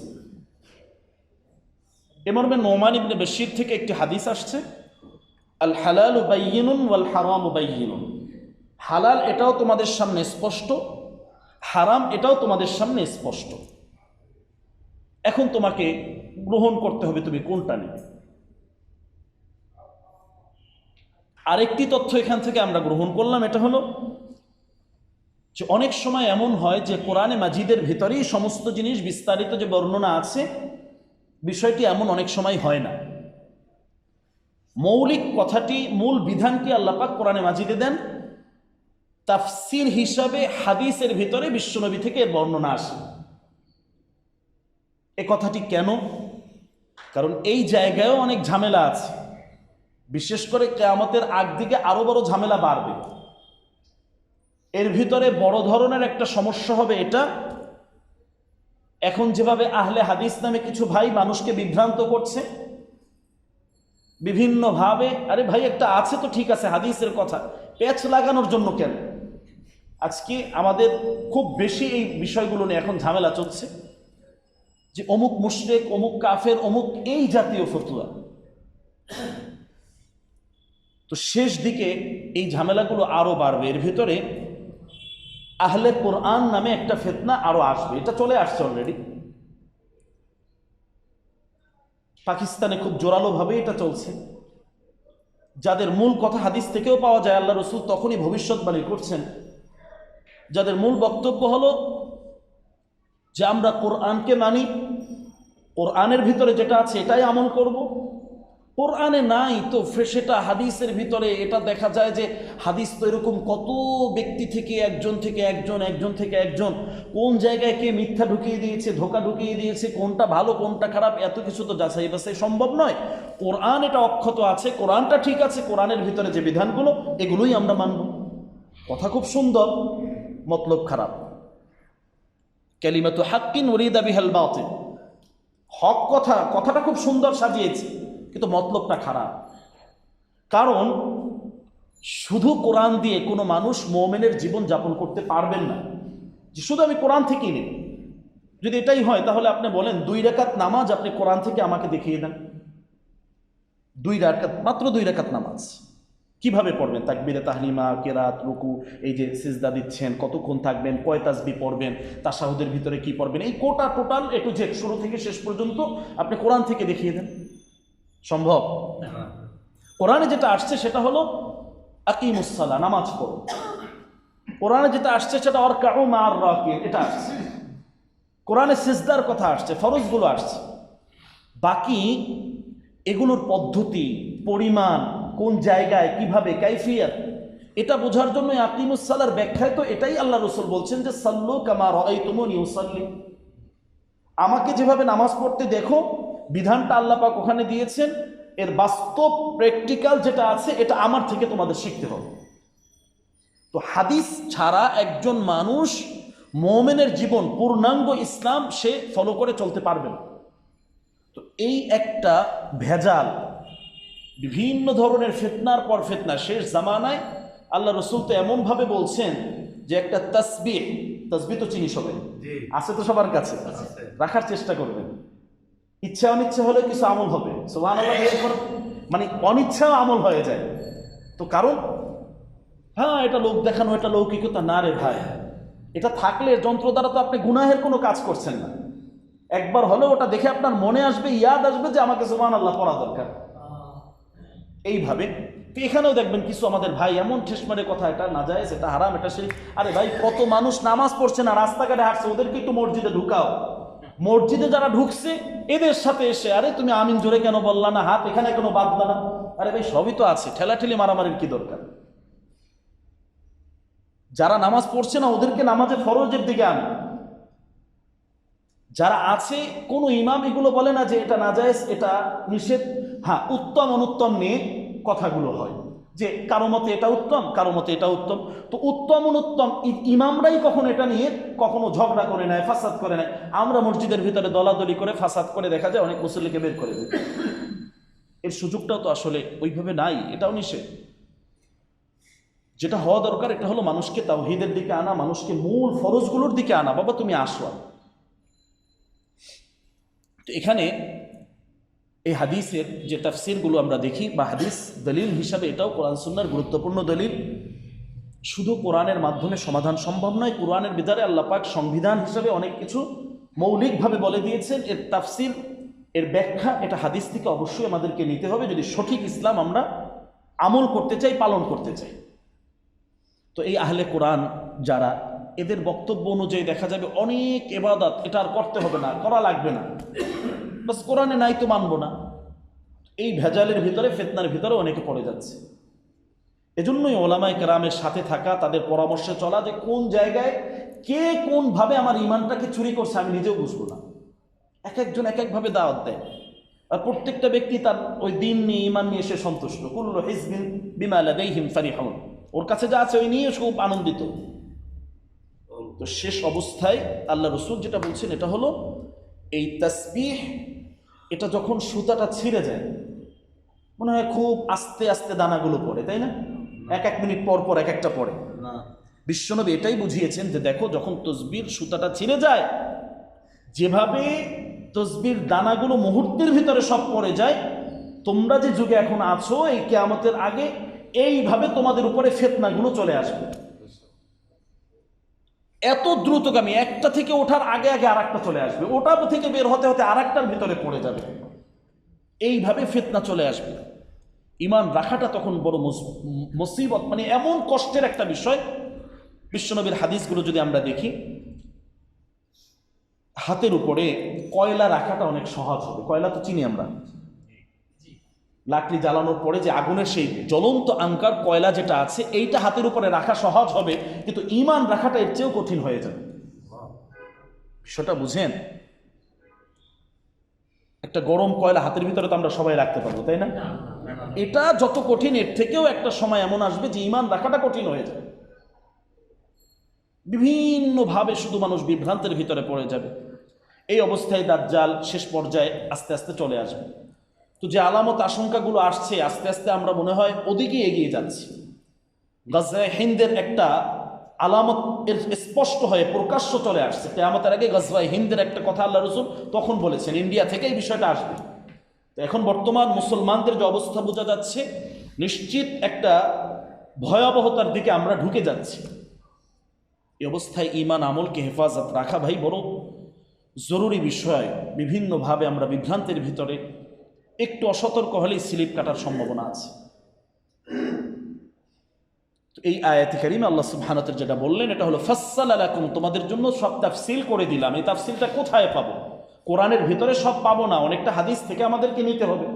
এ মর্মে নোমান ইবনে বশীর থেকে একটি হাদিস আসছে, আল হালালু বাইয়িনুন ওয়াল হারামু বাইয়িনুন। হালাল এটাও তোমাদের সামনে স্পষ্ট, হারাম এটাও তোমাদের সামনে স্পষ্ট। এখন তোমাকে গ্রহণ করতে হবে তুমি কোনটা নেবে। আরেকটি তথ্য এখান থেকে আমরা গ্রহণ করলাম, এটা হলো যে অনেক সময় এমন হয় যে কোরআনে মাজিদের ভিতরেই সমস্ত জিনিস বিস্তারিত যে বর্ণনা আছে, বিষয়টি এমন অনেক সময় হয় না। মৌলিক কথাটি, মূল বিধানটি আল্লাহ পাক কোরআনে মাজিদে দেন, তাফসির হিসাবে হাদিসের ভিতরে বিশ্বনবী থেকে এর বর্ণনা আসে। এ কথাটি কেন? কারণ এই জায়গায়ও অনেক ঝামেলা আছে, বিশেষ করে কিয়ামতের আগ দিকে আরো বড় ঝামেলা বাড়বে। এর ভিতরে বড় ধরনের একটা সমস্যা হবে এটা, এখন যেভাবে আহলে হাদিস নামে কিছু ভাই মানুষকে বিভ্রান্ত করছে বিভিন্নভাবে, আরে ভাই একটা আছে তো ঠিক আছে হাদিসের কথা, পেঁচ লাগানোর জন্য কেন? আজকে আমাদের খুব বেশি এই বিষয়গুলো নিয়ে এখন ঝামেলা চলছে, যে অমুক মুশরিক, অমুক কাফের, অমুক এই জাতীয় ফতোয়া। তো শেষ দিকে এই ঝামেলাগুলো আরো বাড়বে। এর ভিতরে আহলে কোরআন নামে একটা ফিতনা আরো আসবে, এটা চলে আসছে অলরেডি। পাকিস্তানে খুব জোরালোভাবে এটা চলছে, যাদের মূল কথা হাদিস থেকেও পাওয়া যায়, আল্লাহ রসুল তখনই ভবিষ্যৎবাণী করছেন, যাদের মূল বক্তব্য হলো যে আমরা কোরআনকে মানি, কোরআনের ভিতরে যেটা আছে এটাই আমল করব, কোরআনে নাই তো সেটা হাদিসের ভিতরে। এটা দেখা যায় যে হাদিস তো এরকম কত ব্যক্তি থেকে একজন থেকে একজন, একজন থেকে একজন, কোন জায়গায় কে মিথ্যা ঢুকিয়ে দিয়েছে, ধোঁকা ঢুকিয়ে দিয়েছে, কোনটা ভালো কোনটা খারাপ, এত কিছু তো যাচাই বাছাই সম্ভব নয়। কোরআন এটা অক্ষত আছে, কোরআনটা ঠিক আছে, কোরআনের ভিতরে যে বিধানগুলো এগুলোই আমরা মানব। কথা খুব সুন্দর, মতলব খারাপ। কালিমাতু হাক্কিন উরিদা বিহাল বাতিল, হক কথা, কথাটা খুব সুন্দর সাজিয়েছে, কিন্তু মতলবটা খারাপ। কারণ শুধু কোরআন দিয়ে কোনো মানুষ মুমিনের জীবন যাপন করতে পারবেন না, যে শুধু আমি কোরআন থেকেই নেব। যদি এটাই হয় তাহলে আপনি বলেন 2 রাকাত নামাজ আপনি কোরআন থেকে আমাকে দেখিয়ে দেন, 2 রাকাত, মাত্র 2 রাকাত নামাজ কিভাবে পড়বেন? তাকবীরে তাহলিমা, কেরাত, রুকু, এই যে সিজদা দিচ্ছেন কতক্ষণ থাকবেন, কয় তাসবিহ পড়বেন, তাশাহুদের ভিতরে কি পড়বেন, এই কোটা টোটাল এ টু জেড শুরু থেকে শেষ পর্যন্ত আপনি কোরআন থেকে দেখিয়ে দেন, সম্ভব? কোরআনে যেটা আসছে সেটা হলো আকিমুস সালাহ, নামাজ পড়ো। কোরআনে যেটা আসছে সেটা ওয়ারকাউ মা'আর রাকিন, এটা আসছে। কোরআনে সিজদার কথা আসছে, ফরজগুলো আসছে। বাকি এগুলোর পদ্ধতি, পরিমাণ, কোন জায়গায় কিভাবে, কাইফিয়াত, এটা বোঝার জন্য আকিমুস সালাহর ব্যাখ্যায় তো এটাই আল্লাহ রাসূল বলছেন যে সাল্লু কামা রাআইতুমুনি উসাল্লি, আমাকে যেভাবে নামাজ পড়তে দেখো, বিধানটা আল্লাহ পাক ওখানে দিয়েছেন, এর বাস্তব প্র্যাকটিক্যাল যেটা আছে এটা আমার থেকে তোমাদের শিখতে হবে। তো হাদিস ছাড়া একজন মানুষ মুমিনের জীবন, পূর্ণাঙ্গ ইসলাম সে ফলো করে চলতে পারবে না। তো এই একটা ভেজাল, বিভিন্ন ধরনের ফিতনার পর ফিতনা, শেষ জামানায় আল্লাহ রসুল তো এমনভাবে বলছেন যে একটা তাসবিহ তসবিহ তো চিনি সবাই, আছে তো সবার কাছে, রাখার চেষ্টা করবেন। ইচ্ছা অনিচ্ছা হলে কিছু আমল হবে, সুবহানাল্লাহ, এরপর মানে অনিচ্ছাও আমল হয়ে যায়। তো কারণ হ্যাঁ এটা লোক দেখানো, এটা লৌকিকতা না রে ভাই, এটা থাকলে যন্ত্র দ্বারা তো আপনি গুনাহের কোনো কাজ করছেন না। একবার হলেও ওটা দেখে আপনার মনে আসবে, ইয়াদ আসবে যে আমাকে সুবহানাল্লাহ পড়া দরকার। এইভাবে তো এখানেও দেখবেন কিছু আমাদের ভাই এমন ঠেস মারে কথা, এটা নাজায়েজ, এটা হারাম, এটা সেই। আরে ভাই কত মানুষ নামাজ পড়ছে না, রাস্তাঘাটে হাঁটছে, ওদেরকে একটু মসজিদে ঢুকাও। মসজিদে যারা ঢুকছে এদের সাথে এসে আরে তুমি আমিন জোরে কেন বললা না, হাত এখানে কেন বাঁধলা না, আরে ভাই সবই তো আছে, ঠেলাঠেলি মারামারির কি দরকার? যারা নামাজ পড়ছে না ওদেরকে নামাজে ফরজের দিকে আনে। যারা আছে কোনো ইমাম এগুলো বলে না যে এটা নাজায়েজ, এটা নিষেধ। হ্যাঁ, উত্তম অনুত্তম নিয়ে কথাগুলো হয়, যে কারো মতে এটা উত্তম, কারো মতে এটা উত্তম। তো উত্তম অনুত্তম ইমামরাই কখনো এটা নিয়ে কখনো ঝগড়া করে নেয়, ফাসাদ করে নেয়। আমরা মসজিদের ভিতরে দলাদলি করে ফাসাদ করে দেখা যায় অনেক মুসল্লিকে বের করে দেয়। এর সুযোগটাও তো আসলে ওইভাবে নাই, এটাও নিষেধ। যেটা হওয়া দরকার এটা হলো মানুষকে তাওহীদের দিকে আনা, মানুষকে মূল ফরজগুলোর দিকে আনা। বাবা তুমি আসো। তো এখানে এই হাদিসের যে তাফসিরগুলো আমরা দেখি বা হাদিস দলিল হিসাবে, এটাও কোরআন সুন্নাহর গুরুত্বপূর্ণ দলিল। শুধু কোরআনের মাধ্যমে সমাধান সম্ভব নয়, কোরআনের ভিতরে আল্লাহ পাক সংবিধান হিসাবে অনেক কিছু মৌলিকভাবে বলে দিয়েছেন। এর তাফসির, এর ব্যাখ্যা, এটা হাদিস থেকে অবশ্যই আমাদেরকে নিতে হবে যদি সঠিক ইসলাম আমরা আমল করতে চাই, পালন করতে চাই। তো এই আহলে কোরআন যারা, এদের বক্তব্য অনুযায়ী দেখা যাবে অনেক ইবাদত এটা আর করতে হবে না, করা লাগবে না, বাস কোরআনে নাই তো মানবো না। এই ভেজালের ভিতরে, ফিতনার ভিতরে অনেকে পড়ে যাচ্ছে। এজন্যই ওলামায়ে কেরামের সাথে থাকা, তাদের পরামর্শে চলা, যে কোন জায়গায় কে কোনভাবে আমার ইমানটাকে চুরি করছে আমি নিজেও বুঝবো না। এক একজন এক একভাবে দাওয়াত দেয়, আর প্রত্যেকটা ব্যক্তি তার ওই দিন নিয়ে, ইমান নিয়ে সে সন্তুষ্ট। কুল্লু হিজবিন বিমা লাদাইহিম ফারিহুন, ওর কাছে যা আছে ওই নিয়ে খুব আনন্দিত। তো শেষ অবস্থায় আল্লাহ রসুল যেটা বলছেন এটা হলো এই তাসবিহ, এটা যখন সুতাটা ছিঁড়ে যায়, মনে হয় খুব আস্তে আস্তে দানাগুলো পড়ে, তাই না? এক এক মিনিট পর পর এক একটা পড়ে। বিশ্বনবী এটাই বুঝিয়েছেন যে দেখো যখন তসবির সুতাটা ছিঁড়ে যায়, যেভাবে তসবির দানাগুলো মুহূর্তের ভিতরে সব পড়ে যায়, তোমরা যে যুগে এখন আছো এই কিয়ামতের আগে এইভাবে তোমাদের উপরে ফিতনাগুলো চলে আসবে। এত দ্রুতগামী, একটা থেকে ওঠার আগে আগে আর একটা চলে আসবে, ওটা থেকে বের হতে হতে আর একটার ভিতরে পড়ে যাবে, এইভাবে ফিতনা চলে আসবে। ইমান রাখাটা তখন বড় মুসিবত, মানে এমন কষ্টের একটা বিষয়। বিশ্বনবীর হাদিসগুলো যদি আমরা দেখি, হাতের উপরে কয়লা রাখাটা অনেক সহজ হবে। কয়লা তো চিনি আমরা, লাকড়ি জ্বালানোর পরে যে আগুনের সেই জ্বলন্ত আঙ্কার কয়লা যেটা আছে, এইটা হাতের উপরে রাখা সহজ হবে, কিন্তু ইমান রাখাটা এর চেয়েও কঠিন হয়ে যাবে। বিষয়টা বুঝেন? একটা গরম কয়লা হাতের ভিতরে তো আমরা সবাই রাখতে পারবো, তাই না? এটা যত কঠিন, এর থেকেও একটা সময় এমন আসবে যে ইমান রাখাটা কঠিন হয়ে যাবে। বিভিন্নভাবে শুধু মানুষ বিভ্রান্তের ভিতরে পড়ে যাবে। এই অবস্থায় দাজ্জাল শেষ পর্যায়ে আস্তে আস্তে চলে আসবে। তো যে আলামত আশঙ্কাগুলো আসছে, আস্তে আস্তে আমরা মনে হয় ওদিকে এগিয়ে যাচ্ছি। গাজওয়ে হিন্দের একটা আলামত এর স্পষ্ট হয়ে প্রকাশ্য চলে আসছে। কিয়ামতের আগে গাজওয়ে হিন্দের একটা কথা আল্লাহ রাসূল তখন বলেছেন, ইন্ডিয়া থেকে এই বিষয়টা আসবে। তো এখন বর্তমান মুসলমানদের যে অবস্থা বোঝা যাচ্ছে, নিশ্চিত একটা ভয়াবহতার দিকে আমরা ঢুকে যাচ্ছি। এই অবস্থায় ঈমান আমলকে হেফাজত রাখা ভাই বড় জরুরি বিষয়। বিভিন্নভাবে আমরা বিভ্রান্তের ভিতরে একটু অসতর্ক হলেই স্লিপ কাটার সম্ভাবনা আছে। এই আয়াতে কারিমে আল্লাহ সুবহানাহু ওয়া তাআলা যেটা বললেন এটা হলো ফাসসালা লাকুম, তোমাদের জন্য সব তাফসীল করে দিলাম। এই তাফসীলটা কোথায় পাবো? কোরআনের ভিতরে সব পাবো না, অনেকটা হাদিস থেকে আমাদেরকে নিতে হবে।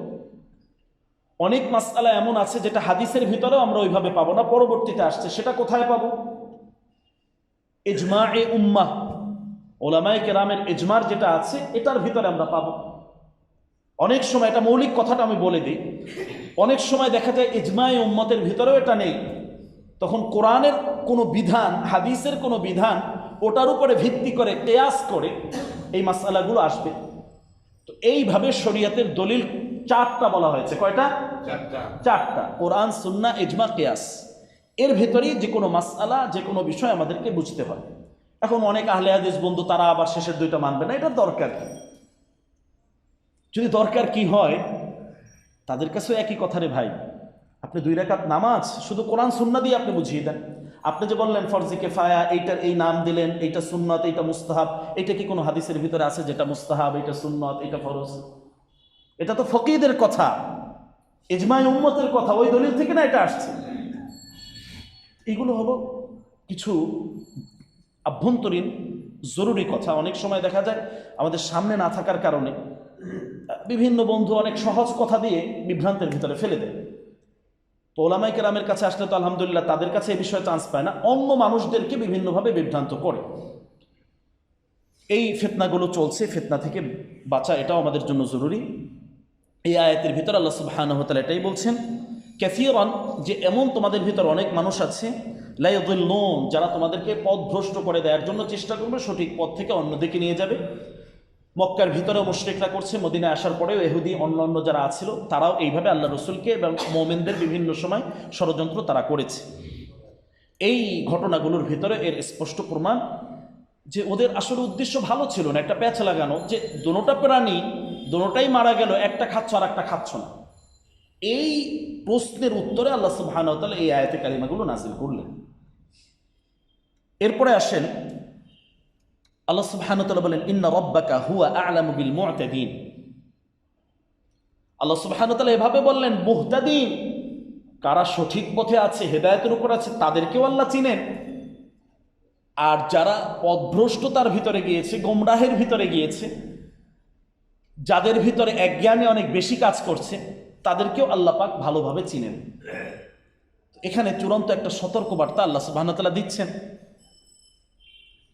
অনেক মাসআলা এমন আছে যেটা হাদিসের ভিতরেও আমরা ওইভাবে পাবো না, পরবর্তীতে আসছে। সেটা কোথায় পাবো? ইজমায়ে উম্মাহ, ওলামায়ে কেরামের ইজমার যেটা আছে এটার ভিতরে আমরা পাবো। অনেক সময়, এটা মৌলিক কথাটা আমি বলে দিই, অনেক সময় দেখা যায় ইজমায়ে উম্মতের ভিতরেও এটা নেই। তখন কোরআনের কোনো বিধান, হাদিসের কোনো বিধান, ওটার উপরে ভিত্তি করে কিয়াস করে এই মাসআলাগুলো আসবে। তো এইভাবে শরীয়তের দলিল চারটা বলা হয়েছে। কয়টা? চারটা। কোরআন, সুন্নাহ, ইজমা, কিয়াস। এর ভেতরেই যে কোনো মাসআলা, যে কোনো বিষয় আমাদেরকে বুঝতে হয়। এখন অনেক আহলে হাদিস বন্ধু তারা আবার শেষের দুইটা মানবে না, এটার দরকার কি? যদি দরকার কি হয়, তাদের কাছেও একই কথা রে ভাই। আপনি 2 রাকাত নামাজ শুধু কোরআন সুন্নাহ দিয়ে আপনি বুঝিয়ে দেন। আপনি যে বললেন ফরজে কিফায়া, এইটার এই নাম দিলেন, এইটা সুন্নত, এইটা মুস্তাহাব, এটা কি কোনো হাদিসের ভিতরে আছে যেটা মুস্তাহাব, এইটা সুন্নত, এইটা ফরজ? এটা তো ফকিহদের কথা, ইজমায়ে উম্মতের কথা, ওই দলিল থেকে না এটা আসছে। এগুলো হলো কিছু আভ্যন্তরীণ জরুরি কথা। অনেক সময় দেখা যায় আমাদের সামনে না থাকার কারণে বিভিন্ন বন্ধু অনেক সহজ কথা দিয়ে বিভ্রান্তের ভিতরে ফেলে দেয়। তো ওলামায়ে কেরামের কাছে আসলে তো আলহামদুলিল্লাহ তাদের কাছে এই বিষয়ে চান্স পায় না, অন্য মানুষদেরকে বিভিন্নভাবে বিভ্রান্ত করে। এই ফিতনাগুলো চলছে, ফিতনা থেকে বাঁচা এটাও আমাদের জন্য জরুরি। এই আয়াতের ভিতর আল্লাহ সুবহানাহু ওয়া তাআলা এটাই বলছেন, কাসীরান, যে এমন তোমাদের ভিতর অনেক মানুষ আছে, লা ইয়াযিল্লুন, যারা তোমাদেরকে পথভ্রষ্ট করে দেওয়ার জন্য চেষ্টা করবে, সঠিক পথ থেকে অন্যদিকে নিয়ে যাবে। মক্কার ভিতরেও মুশরিকরা করছে, মদিনায় আসার পরেও ইহুদি অন্য যারা আছিল তারাও এইভাবে আল্লাহ রসুলকে এবং মুমিনদের বিভিন্ন সময় ষড়যন্ত্র তারা করেছে। এই ঘটনাগুলোর ভিতরে এর স্পষ্ট প্রমাণ যে ওদের আসলে উদ্দেশ্য ভালো ছিল না, একটা প্যাচ লাগানো, যে দুটোটা প্রাণী দুটোটাই মারা গেল, একটা খাচ্ছ আর একটা খাচ্ছ না। এই প্রশ্নের উত্তরে আল্লাহ সুবহানাহু ওয়া তাআলা এই আয়াতে কারিমাগুলো নাযিল করলেন। এরপরে আসেন আল্লাহ সুবহানাহু ওয়া তাআলা বলেন, ইন্না রাব্বাকা হুয়া আ'লামু বিল মু'তাদিন। আল্লাহ সুবহানাহু ওয়া তাআলা এভাবে বললেন, মুহতাদিন, কারা সঠিক পথে আছে, হেদায়েতের উপর আছে, তাদেরকেও আল্লাহ চিনেন। আর যারা পথভ্রষ্টতার ভিতরে গিয়েছে, গোমরাহের ভিতরে গিয়েছে, যাদের ভিতরে অজ্ঞানে অনেক বেশি কাজ করছে, তাদেরকেও আল্লাহ পাক ভালোভাবে চিনেন। এখানে চূড়ান্ত একটা সতর্কবার্তা আল্লাহ সুবহানাহু ওয়া তাআলা দিচ্ছেন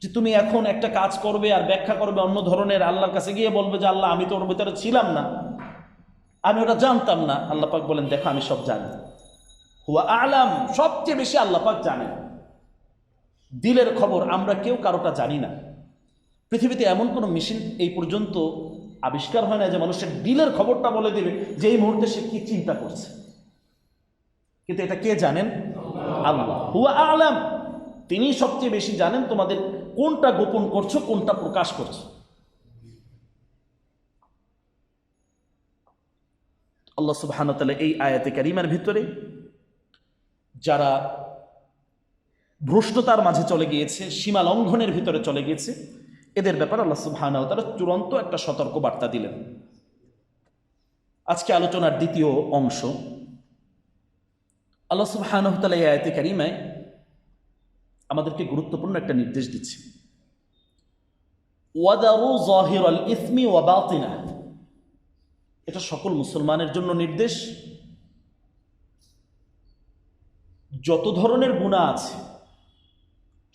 যে তুমি এখন একটা কাজ করবে আর ব্যাখ্যা করবে অন্য ধরনের, আল্লাহর কাছে গিয়ে বলবে যে আল্লাহ আমি তো ওর ভিতরে ছিলাম না, আমি ওটা জানতাম না। আল্লাহ পাক বলেন, দেখো আমি সব জানি। হুয়া আ'লাম, সবচেয়ে বেশি আল্লাহ পাক জানেন। দিলের খবর আমরা কেউ কারোটা জানি না। পৃথিবীতে এমন কোনো মেশিন এই পর্যন্ত আবিষ্কার হয় না যে মানুষের দিলের খবরটা বলে দেবে যে এই মুহূর্তে সে কি চিন্তা করছে। কিন্তু এটা কে জানেন? আল্লাহ। হুয়া আ'লাম, তিনি সবচেয়ে বেশি জানেন তোমাদের কোনটা গোপন করছো, কোনটা প্রকাশ করছো। আল্লাহ সুবহানাহু ওয়া তাআলা এই আয়াতে কারিমার ভিতরে যারা ভ্রষ্টতার মাঝে চলে গিয়েছে, সীমা লঙ্ঘনের ভিতরে চলে গিয়েছে, এদের ব্যাপারে আল্লাহ সুবহানাহু ওয়া তাআলা চূড়ান্ত একটা সতর্ক বার্তা দিলেন। আজকে আলোচনার দ্বিতীয় অংশ, আল্লাহ সুবহানাহু ওয়া তাআলা এই আয়াতে কারিমায় আমাদেরকে গুরুত্বপূর্ণ একটা নির্দেশ দিচ্ছে, ওয়াদারু যাহিরাল ইসমি ওয়া বাতিনা। এটা সকল মুসলমানের জন্য নির্দেশ। যত ধরনের গুনাহ আছে,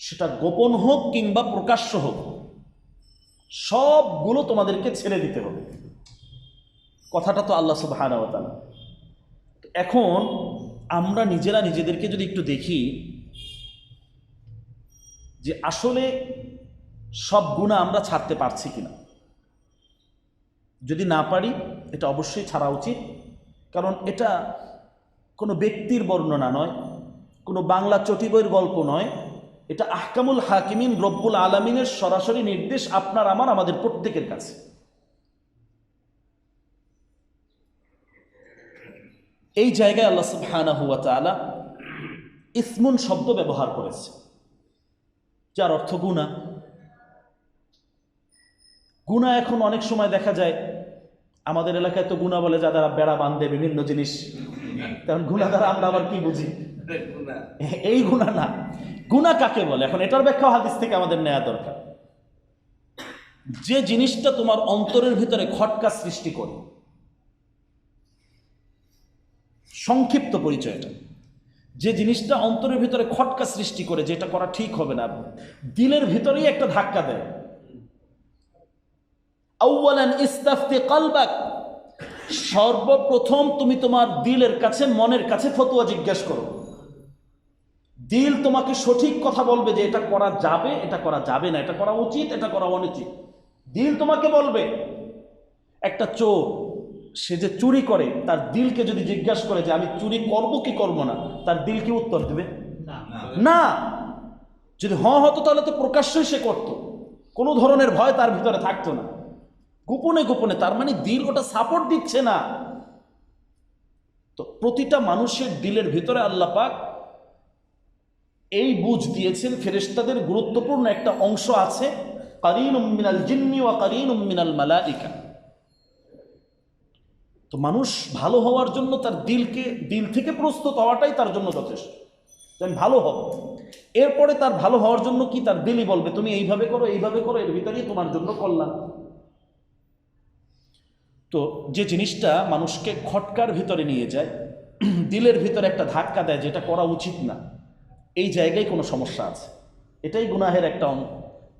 সেটা গোপন হোক কিংবা প্রকাশ্য হোক, সবগুলো তোমাদেরকে ছেড়ে দিতে হবে। কথাটা তো আল্লাহ সুবহানাহু ওয়া তাআলা। এখন আমরা নিজেরা নিজেদেরকে যদি একটু দেখি যে আসলে সব গুনাহ আমরা ছাড়তে পারছি কিনা। যদি না পারি, এটা অবশ্যই ছাড়া উচিত। কারণ এটা কোনো ব্যক্তির বর্ণনা নয়, কোনো বাংলা চটি বইয়ের গল্প নয়, এটা আহকামুল হাকিমিন রব্বুল আলামিনের সরাসরি নির্দেশ আপনার আমার, আমাদের প্রত্যেকের কাছে। এই জায়গায় আল্লাহ সুবহানাহু ওয়া তাআলা ইসমুন শব্দ ব্যবহার করেছে, যার অর্থ গুনাহ। গুনাহ এখন অনেক সময় দেখা যায় আমাদের এলাকায় তো গুনাহ বলে যারা বেড়া বাঁধে বিভিন্ন জিনিস, কারণ গুনাহ দ্বারা আমরা আবার কি বুঝি? এই গুনাহ না। গুনাহ কাকে বলে? এখন এটার ব্যাখ্যা হাদিস থেকে আমাদের নেওয়া দরকার। যে জিনিসটা তোমার অন্তরের ভিতরে খটকা সৃষ্টি করে, সংক্ষিপ্ত পরিচয়টা, যে জিনিসটা অন্তরের ভিতরে খটকা সৃষ্টি করে, যেটা করা ঠিক হবে না, দিলের ভিতরেই একটা ধাক্কা দেয়। আউয়ালান ইস্তাফতি কলবাক, সর্বপ্রথম তুমি তোমার দিলের কাছে, মনের কাছে ফতোয়া জিজ্ঞেস করো। দিল তোমাকে সঠিক কথা বলবে যে এটা করা যাবে, এটা করা যাবে না, এটা করা উচিত, এটা করা অনুচিত। দিল তোমাকে বলবে। একটা চোর, সে যে চুরি করে, তার দিলকে যদি জিজ্ঞাসা করে যে আমি চুরি করব কি করব না, তার দিল কি উত্তর দেবে? না। যদি হতো তাহলে তো প্রকাশ্যই সে করতো, কোনো ধরনের ভয় তার ভিতরে থাকতো না। গোপনে গোপনে, তার মানে দিল ওটা সাপোর্ট দিচ্ছে না। তো প্রতিটা মানুষের দিলের ভিতরে আল্লাহ পাক এই বুঝ দিয়েছেন, ফেরেশতাদের গুরুত্বপূর্ণ একটা অংশ আছে, কারিনুম মিনাল জিন্নি ওয়া কারিনুম মিনাল মালাইকা। তো মানুষ ভালো হওয়ার জন্য তার দিল থেকে প্রস্তুত হওয়াটাই তার জন্য যথেষ্ট, যে আমি ভালো হব। এরপরে তার ভালো হওয়ার জন্য কি, তার দিলই বলবে তুমি এইভাবে করো, এইভাবে করো, এর ভিতরেই তোমার জন্য কল্যাণ। তো যে জিনিসটা মানুষকে খটকার ভিতরে নিয়ে যায়, দিলের ভিতরে একটা ধাক্কা দেয়, যেটা করা উচিত না, এই জায়গায় কোনো সমস্যা আছে। এটাই গুনাহের একটা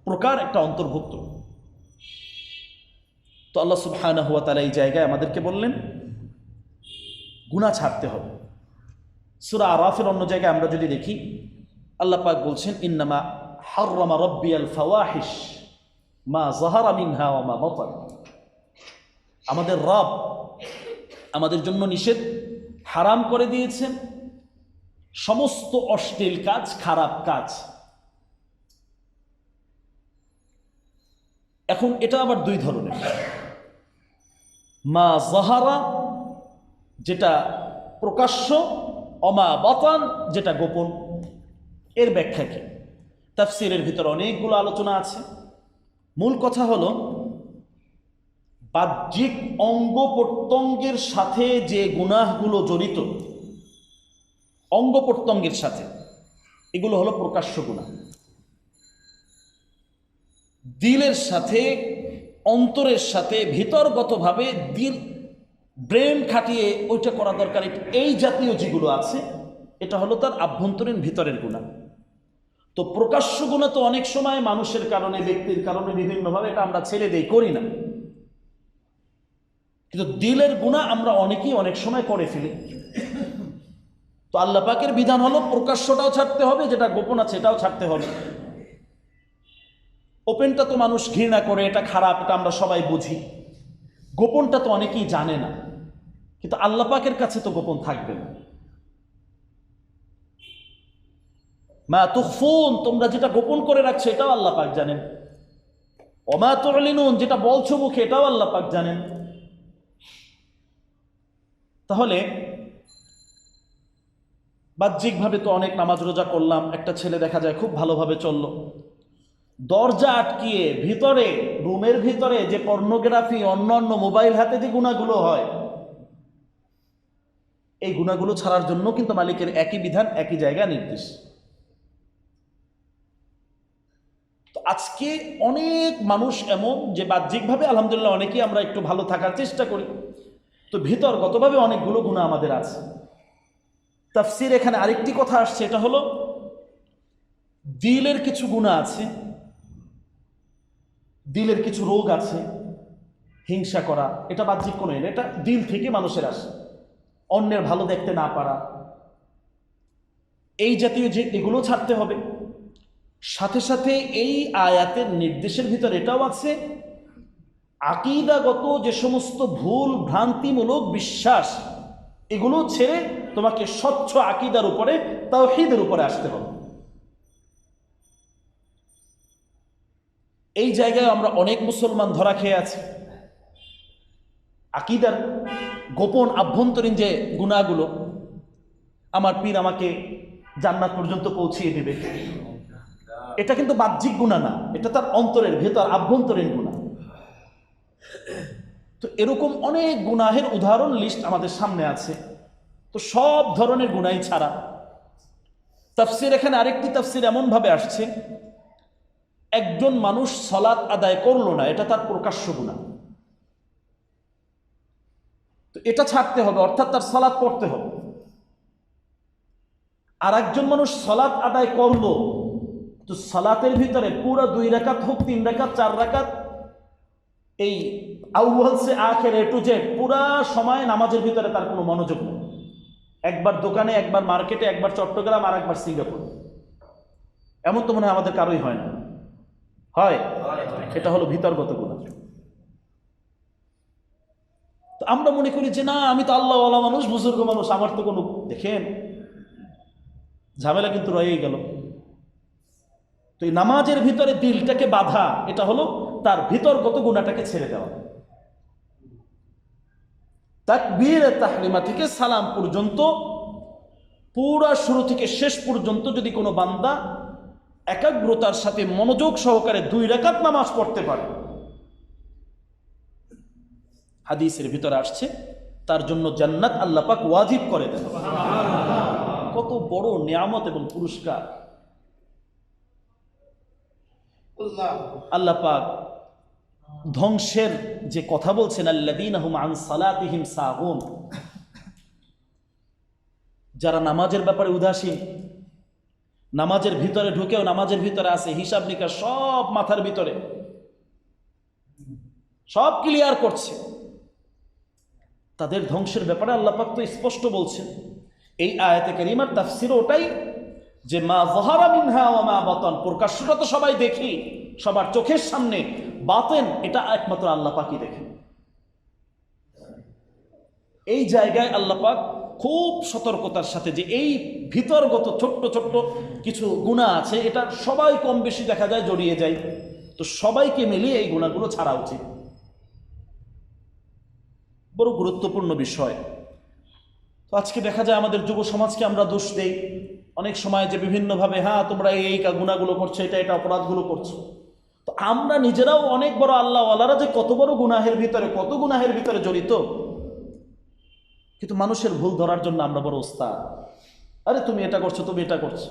প্রকার, একটা অন্তর্ভুক্ত। তো আল্লাহ সুবহানাহু ওয়া তাআলা এই জায়গায় আমাদেরকে বললেন গুনাহ ছাড়তে হবে। সূরা আরাফের অন্য জায়গায় আমরা যদি দেখি, আল্লাহ পাক বলছেন ইন্নামা হাররামা রাব্বিয়াল ফাওয়াহিশ মা যাহারা মিনহা ওয়া মা বাতান। আমাদের রব আমাদের জন্য নিষেধ, হারাম করে দিয়েছেন সমস্ত অশ্লীল কাজ, খারাপ কাজ। এখন এটা আবার দুই ধরনের, মা যাহারা যেটা প্রকাশ্য, অমা বাতান যেটা গোপন। এর ব্যাখ্যা কি? তাফসীরের ভিতরে অনেকগুলো আলোচনা আছে। মূল কথা হলো বাহ্যিক অঙ্গ প্রত্যঙ্গের সাথে যে গুনাহগুলো জড়িত, অঙ্গ প্রত্যঙ্গের সাথে, এগুলো হলো প্রকাশ্য গুনাহ। দিলের সাথে, অন্তরের সাথে, ভিতরগতভাবে দিল ব্রেন খাটিয়ে ওইটা করা দরকার, এই জাতীয় যেগুলো আছে, এটা হলো তার আভ্যন্তরীণ ভিতরের গুনাহ। তো প্রকাশ্য গুনাহ তো অনেক সময় মানুষের কারণে, ব্যক্তির কারণে, বিভিন্নভাবে এটা আমরা ছেড়ে দেই, করি না। কিন্তু দিলের গুনাহ আমরা অনেকেই অনেক সময় করে ফেলি। তো আল্লাহ পাকের বিধান হলো প্রকাশ্যটাও ছাড়তে হবে, যেটা গোপন আছে এটাও ছাড়তে হবে। ওপেনটা তো মানুষ ঘৃণা করে, এটা খারাপ, এটা আমরা সবাই বুঝি। গোপনটা তো অনেকেই জানে না, কিন্তু আল্লাহ পাকের কাছে তো গোপন থাকবে না। মা তুখফুন, তোমরা যেটা গোপন করে রাখছো এটাও আল্লাহ পাক জানেন। ওমা তুলিনুন, যেটা বলছো মুখে এটাও আল্লাহ পাক জানেন। তাহলে বাহ্যিকভাবে তো অনেক নামাজ রোজা করলাম, একটা ছেলে দেখা যায় খুব ভালোভাবে চললো, দরজা আটকিয়ে ভিতরে, রুমের ভিতরে যে পর্নোগ্রাফি, অন্যান্য মোবাইল হাতে যে গুনাহগুলো হয়, এই গুনাহগুলো ছাড়ার জন্য কিন্তু মালিকের একই বিধান, একই জায়গা, নির্দেশ। তো আজকে অনেক মানুষ এমন যে বাহ্যিকভাবে আলহামদুলিল্লাহ অনেকেই আমরা একটু ভালো থাকার চেষ্টা করি, তো ভিতরগতভাবে অনেকগুলো গুনাহ আমাদের আছে। তাফসীর এখানে আরেকটি কথা আসছে, এটা হলো দিলের কিছু গুনাহ আছে, দিলের কিছু রোগ আছে। হিংসা করা, এটা বাহ্যিক কোনো, এটা দিল থেকে মানুষের আসে। অন্যের ভালো দেখতে না পারা, এই জাতীয় যে এগুলো ছাড়তে হবে। সাথে সাথে এই আয়াতের নির্দেশের ভিতর এটাও আছে, আকীদাগত যে সমস্ত ভুল ভ্রান্তিমূলক বিশ্বাস, এগুলো ছেড়ে তোমাকে স্বচ্ছ আকীদার উপরে, তাওহীদের উপরে আসতে হবে। এই জায়গায় আমরা অনেক মুসলমান ধরা খেয়ে আছি। আকীদার গোপন আভ্যন্তরীণ যে গুনাহগুলো, আমার পীর আমাকে জান্নাত পর্যন্ত পৌঁছিয়ে দেবে, এটা কিন্তু বাহ্যিক গুনাহ না, এটা তার অন্তরের ভেতর আভ্যন্তরীণ গুনাহ। তো এরকম অনেক গুনাহের উদাহরণ লিস্ট আমাদের সামনে আছে। তো সব ধরনের গুনাহই ছাড়া, তাফসীর এখানে আরেকটি তাফসীর এমন ভাবে আসছে, একজন মানুষ সালাত আদায় করলো না, এটা তার প্রকাশ্য গুনাহ, তো এটা ছাড়তে হবে, অর্থাৎ তার সালাত পড়তে হবে। আর একজন মানুষ সালাত আদায় করলো, তো সালাতের ভিতরে পুরো 2 রাকাত হোক, 3 রাকাত, 4 রাকাত, এই আউয়াল সে আখের এ টু জেড পুরা সময় নামাজের ভিতরে তার কোনো মনোযোগ নেই। একবার দোকানে, একবার মার্কেটে, একবার চট্টগ্রাম, আর একবার সিঙ্গাপুর। এমন তো মনে হয় আমাদের কারোই হয় না, হয়? এটা হলো ভিতরগত গুনাহ। তো আমরা মনে করি যে না, আমি তো আল্লাহওয়ালা মানুষ, বুজুর্গ মানুষ, আমার তো কোনো, দেখেন ঝামেলা কিন্তু রয়েই গেল। তো এই নামাজের ভিতরে দিলটাকে বাধা, এটা হলো তার ভিতরগত গুনাহটাকে ছেড়ে দেওয়া। তাকবীরে তাহরিমা থেকে সালাম পর্যন্ত, পুরা শুরু থেকে শেষ পর্যন্ত যদি কোনো বান্দা একাগ্রতার সাথে মনোযোগ সহকারে 2 রাকাত নামাজ পড়তে পারে, হাদিসের ভিতরে আসছে তার জন্য জান্নাত আল্লাহ পাক ওয়াজিব করে দেন। কত বড় নিয়ামত এবং পুরস্কার! আল্লাহ পাক ধ্বংসের যে কথা বলছেন, আল্লাযীনা হুম আন সালাতিহিম সাহুন, যারা নামাজের ব্যাপারে উদাসীন, নামাজের ভিতরে ঢুকেও নামাজের ভিতরে আছে, হিসাব নিকাশ সব মাথার ভিতরে, সব ক্লিয়ার করছে, তাদের ধ্বংসের ব্যাপারে আল্লাহ পাক তো স্পষ্ট বলছেন। এই আয়াতে কারিমার তাফসীর ওটাই যে মা যাহারা মিনহা ওয়া মা বাতান, প্রকাশ্যটা তো সবাই দেখি, সবার চোখের সামনে, বাতেন এটা একমাত্র আল্লাহ পাকই দেখেন। এই জায়গায় আল্লাহ পাক খুব সতর্কতার সাথে যে এই ভিতরগত ছোট্ট ছোট্ট কিছু গুনাহ আছে, এটা সবাই কম বেশি দেখা যায় জড়িয়ে যায়, তো সবাইকে মিলিয়ে এই গুনাহগুলো ছাড়া উচিত। বড় গুরুত্বপূর্ণ বিষয়। তো আজকে দেখা যায় আমাদের যুব সমাজকে আমরা দোষ দেই অনেক সময় যে বিভিন্নভাবে, হ্যাঁ তোমরা এই গুনাহগুলো করছো, এটা অপরাধগুলো করছো। তো আমরা নিজেরাও অনেক বড় আল্লাহওয়ালারা যে কত বড় গুনাহের ভিতরে, কত গুনাহের ভিতরে জড়িত, কিন্তু মানুষের ভুল ধরার জন্য আমরা বড় ওস্তাদ। আরে তুমি এটা করছো, তুমি এটা করছো।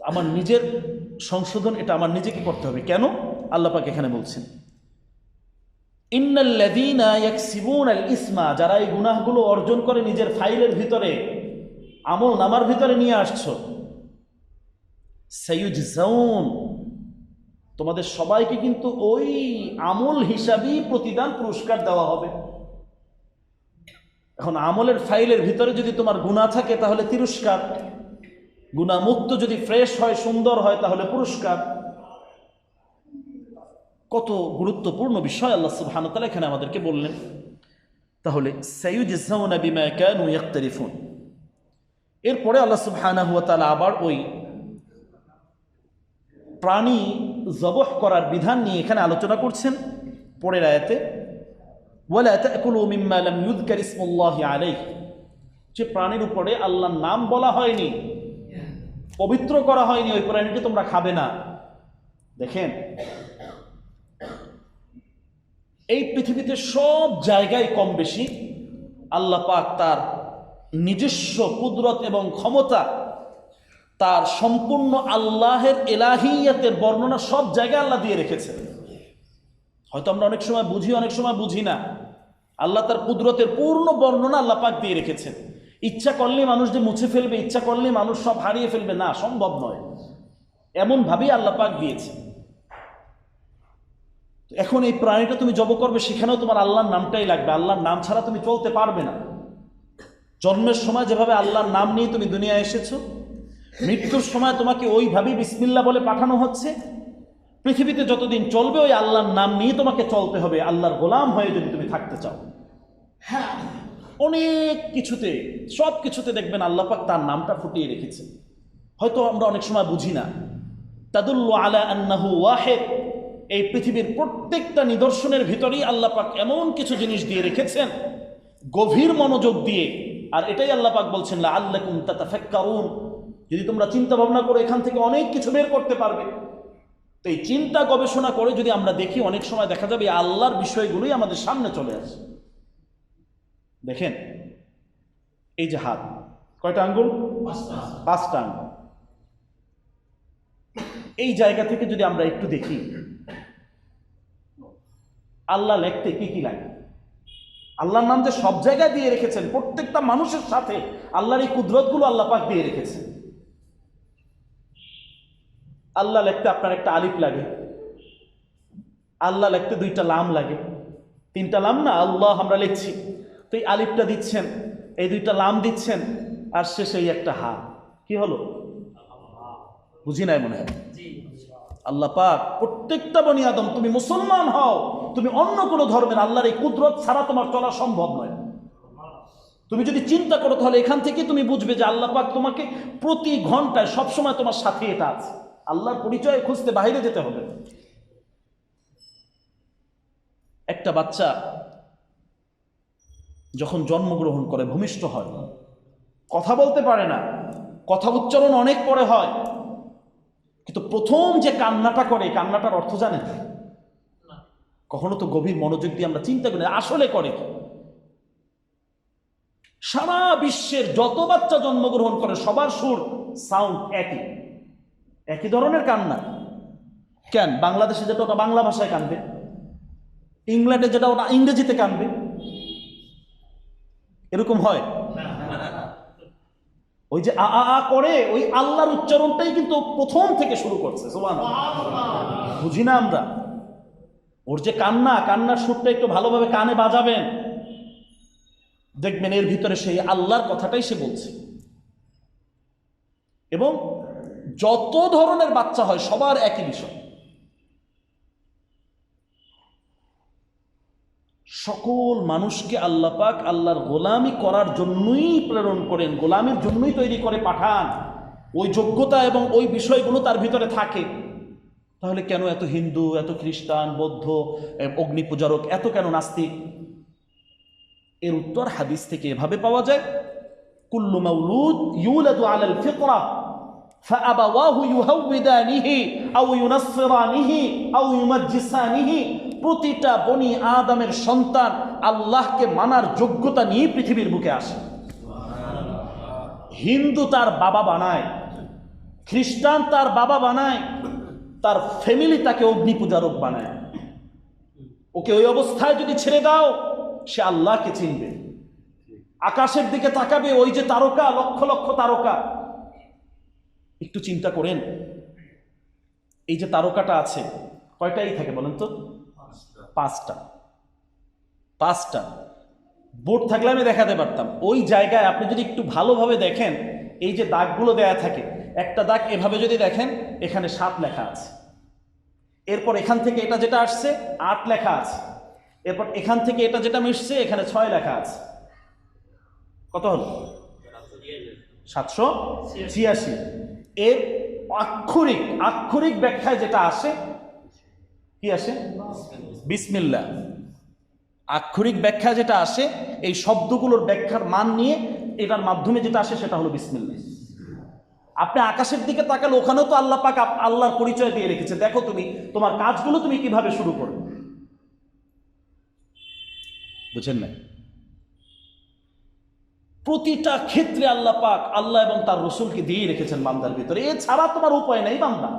আমার নিজের সংশোধন এটা আমার নিজেকে করতে হবে। কেন? আল্লাহ পাক এখানে বলছেন ইন্নাল্লাযীনা ইয়াকসিবুনাল ইসমা, যারা এই গুনাহগুলো অর্জন করে নিজের ফাইলের ভিতরে, আমল নামার ভিতরে নিয়ে আসছো, সাইয়ুজজাউন, তোমাদের সবাইকে কিন্তু ওই আমল হিসাবেই প্রতিদান পুরস্কার দেওয়া হবে। এখন আমলের ফাইলের ভিতরে যদি তোমার গুনাহ থাকে তাহলে তিরস্কার, গুনাহ মুক্ত যদি ফ্রেশ হয়, সুন্দর হয়, তাহলে পুরস্কার। কত গুরুত্বপূর্ণ বিষয় আল্লাহ সুবহানাহু ওয়া তাআলা এখানে আমাদেরকে বললেন। তাহলে সাইয়ুজজাউনা বিমা কানু ইয়াকতারিফুন, এরপরে আল্লাহ সুবহানাহু ওয়া তাআলা আবার ওই প্রাণী জবহ করার বিধান নিয়ে এখানে আলোচনা করছেন। পরের আয়াতে ওয়ালা তাকুলু মিম্মা লাম ইউযকার ইসমুল্লাহি আলাইহি, যে প্রাণীর উপরে আল্লাহর নাম বলা হয়নি, পবিত্র করা হয়নি, ওই প্রাণীকে তোমরা খাবে না। দেখেন, এই পৃথিবীতে সব জায়গায় কম বেশি আল্লাহ পাক তার নিজস্ব কুদরত এবং ক্ষমতা, তার সম্পূর্ণ আল্লাহের এলাহিয়াতের বর্ণনা সব জায়গায় আল্লাহ দিয়ে রেখেছে। হয়তো আমরা অনেক সময় বুঝি, অনেক সময় বুঝি না। আল্লাহ তার কুদরতের পূর্ণ বর্ণনা আল্লাহ পাক দিয়ে রেখেছেন। ইচ্ছা করলে মানুষ যে মুছে ফেলবে, ইচ্ছা করলে মানুষ সব হারিয়ে ফেলবে, না, সম্ভব নয়। এমনভাবেই আল্লাহ পাক দিয়েছে। এখন এই প্রাণীটা তুমি জব করবে, সেখানেও তোমার আল্লাহর নামটাই লাগবে। আল্লাহর নাম ছাড়া তুমি চলতে পারবে না। জন্মের সময় যেভাবে আল্লাহর নাম নিয়ে তুমি দুনিয়ায় এসেছো, মৃত্যুর সময় তোমাকে ওইভাবেই বিসমিল্লাহ বলে পাঠানো হচ্ছে। পৃথিবীতে যতদিন চলবে ওই আল্লাহর নাম নিয়ে তোমাকে চলতে হবে, আল্লাহর গোলাম হয়ে যদি তুমি থাকতে চাও। হ্যাঁ, অনেক কিছুতে, সব কিছুতে দেখবেন আল্লাহ পাক তার নামটা ফুটিয়ে রেখেছে। হয়তো আমরা অনেক সময় বুঝি না। তাদুল্লু আলা আন্নাহু ওয়াহিদ, এই পৃথিবীর প্রত্যেকটা নিদর্শনের ভিতরেই আল্লাহ পাক এমন কিছু জিনিস দিয়ে রেখেছেন গভীর মনোযোগ দিয়ে। আর এটাই আল্লাহ পাক বলছেন লাআল্লাকুম তাতাফাক্কারুন, যদি তোমরা চিন্তা ভাবনা করো এখান থেকে অনেক কিছু বের করতে পারবে। তো এই চিন্তা গবেষণা করে যদি আমরা দেখি, অনেক সময় দেখা যাবে আল্লাহর বিষয়গুলোই আমাদের সামনে চলে আসে। দেখেন, এই যে হাত, কয়টা আঙ্গুল? 5টা আঙ্গুল। এই জায়গা থেকে যদি আমরা একটু দেখি আল্লাহ লিখতে কি কি লাগে। আল্লাহর নাম যে সব জায়গায় দিয়ে রেখেছেন, প্রত্যেকটা মানুষের সাথে আল্লাহর এই কুদরতগুলো আল্লাহ পাক দিয়ে রেখেছেন। আল্লাহ লিখতে আপনার একটা আলিফ লাগে, আল্লাহ লিখতে 2টা লাম লাগে, 3টা লাম না, আল্লাহ আমরা লিখছি। তো এই আলিফটা দিচ্ছেন, এই 2টা লাম দিচ্ছেন, আর শেষে এই একটা হা। কি হলো? বুঝি নাই মনে হয়। আল্লাহ পাক প্রত্যেকটা বনি আদম, তুমি মুসলমান হও, তুমি অন্য কোনো ধর্মের, আল্লাহর এই কুদরত ছাড়া তোমার চলা সম্ভব নয়। তুমি যদি চিন্তা করো তাহলে এখান থেকে তুমি বুঝবে যে আল্লাহ পাক তোমাকে প্রতি ঘন্টায় সবসময় তোমার সাথে এটা আছে। আল্লাহর পরিচয় খুঁজতে বাইরে যেতে হবে। একটা বাচ্চা যখন জন্মগ্রহণ করে, ভূমিষ্ঠ হয়, কথা বলতে পারে না, কথা উচ্চারণ অনেক পরে হয়, কিন্তু প্রথম যে কান্নাটা করে, কান্নাটার অর্থ জানেন? কখনো তো গভীর মনোযোগ দিয়ে আমরা চিন্তা করি আসলে করে কি? সারা বিশ্বের যত বাচ্চা জন্মগ্রহণ করে সবার সুর, সাউন্ড একই, একই ধরনের কান্না। কেন? বাংলাদেশে যেটা ওটা বাংলা ভাষায় কাঁদবে, ইংল্যান্ডে যেটা ওটা ইংরেজিতে কাঁদবে, এরকম হয়? ওই যে আ আ করে, ওই আল্লাহর উচ্চারণটাই কিন্তু প্রথম থেকে শুরু করছে। সুবহানাল্লাহ। বুঝি না আমরা? ওর যে কান্না, কান্নার সুরটা একটু ভালোভাবে কানে বাজাবেন, দেখবেন এর ভিতরে সেই আল্লাহর কথাটাই সে বলছে। এবং যত ধরনের বাচ্চা হয় সবার একই বিষয়, সকল মানুষকে আল্লাহ পাক আল্লাহর গোলামি করার জন্যই প্রেরণ করেন, গোলামির জন্যই তৈরি করে পাঠান। ওই যোগ্যতা এবং ওই বিষয়গুলো তার ভিতরে থাকে। তাহলে কেন এত হিন্দু, এত খ্রিস্টান, বৌদ্ধ, অগ্নি পূজারক, এত কেন নাস্তিক? এর উত্তর হাদিস থেকে এভাবে পাওয়া যায়, কুল্লু মাউলুদ ইউলাদু আলাল ফিতরা ফাআবাওয়াহু ইউহাউইদানিহি আও ইউনাসসিরানিহি আও ইউমাজ্জিসানিহি। প্রতিটা বনি আদমের সন্তান আল্লাহকে মানার যোগ্যতা নিয়ে পৃথিবীর বুকে আসে। হিন্দু তার বাবা বানায়, খ্রিস্টান তার বাবা বানায়, তার ফ্যামিলি তাকে অগ্নি পূজারক বানায়। ওকে ওই অবস্থায় যদি ছেড়ে দাও, সে আল্লাহকে চিনবে। আকাশের দিকে তাকাবে, ওই যে তারকা, লক্ষ লক্ষ তারকা, একটু চিন্তা করেন, এই যে তারকাটা আছে কয়টাই থাকে বলেন তো? পাঁচটা। বোর্ড থাকলে আমি দেখাতে পারতাম। ওই জায়গায় আপনি যদি একটু ভালোভাবে দেখেন, এই যে দাগগুলো দেয়া থাকে, একটা দাগ এভাবে যদি দেখেন, এখানে 7 লেখা আছে। এরপর এখান থেকে এটা যেটা আসছে 8 লেখা আছে। এরপর এখান থেকে এটা যেটা মিশছে এখানে 6 লেখা আছে। কত হলো? 786। এর আক্ষরিক ব্যাখ্যায় যেটা আসে, কি আসে? বিসমিল্লাহ। আক্ষরিক ব্যাখ্যা যেটা আসে, এই শব্দগুলোর ব্যাখ্যার মান নিয়ে এটার মাধ্যমে যেটা আসে সেটা হলো বিসমিল্লাহ। আপনি আকাশের দিকে তাকালে ওখানেও তো আল্লাহ পাক আল্লাহর পরিচয় দিয়ে রেখেছে। দেখো তুমি তোমার কাজগুলো তুমি কিভাবে শুরু করবে। বুঝেন না? প্রতিটা ক্ষেত্রে আল্লাহ পাক আল্লাহ এবং তার রসুলকে দিয়ে রেখেছেন বান্দার ভিতরে। এছাড়া তোমার উপায় নেই বান্দা।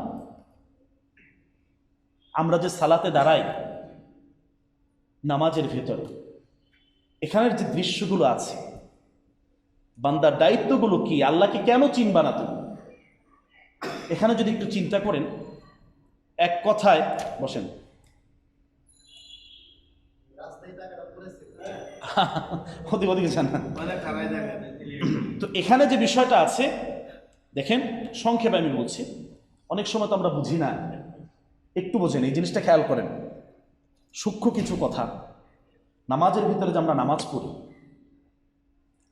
আমরা যে সালাতে দাঁড়াই নামাজের ভিতরে, এখানের যে দৃশ্যগুলো আছে, বান্দার দায়িত্বগুলো কি, আল্লাহকে কেন চিনবা না তুমি, এখানে যদি একটু চিন্তা করেন, এক কথায় বসেন, ওদিকে যান না। তো এখানে যে বিষয়টা আছে দেখেন, সংক্ষেপে আমি বলছি, অনেক সময় তো আমরা বুঝি না, একটু বোঝেন, এই জিনিসটা খেয়াল করেন। সূক্ষ্ম কিছু কথা, নামাজের ভিতরে যে আমরা নামাজ পড়ি,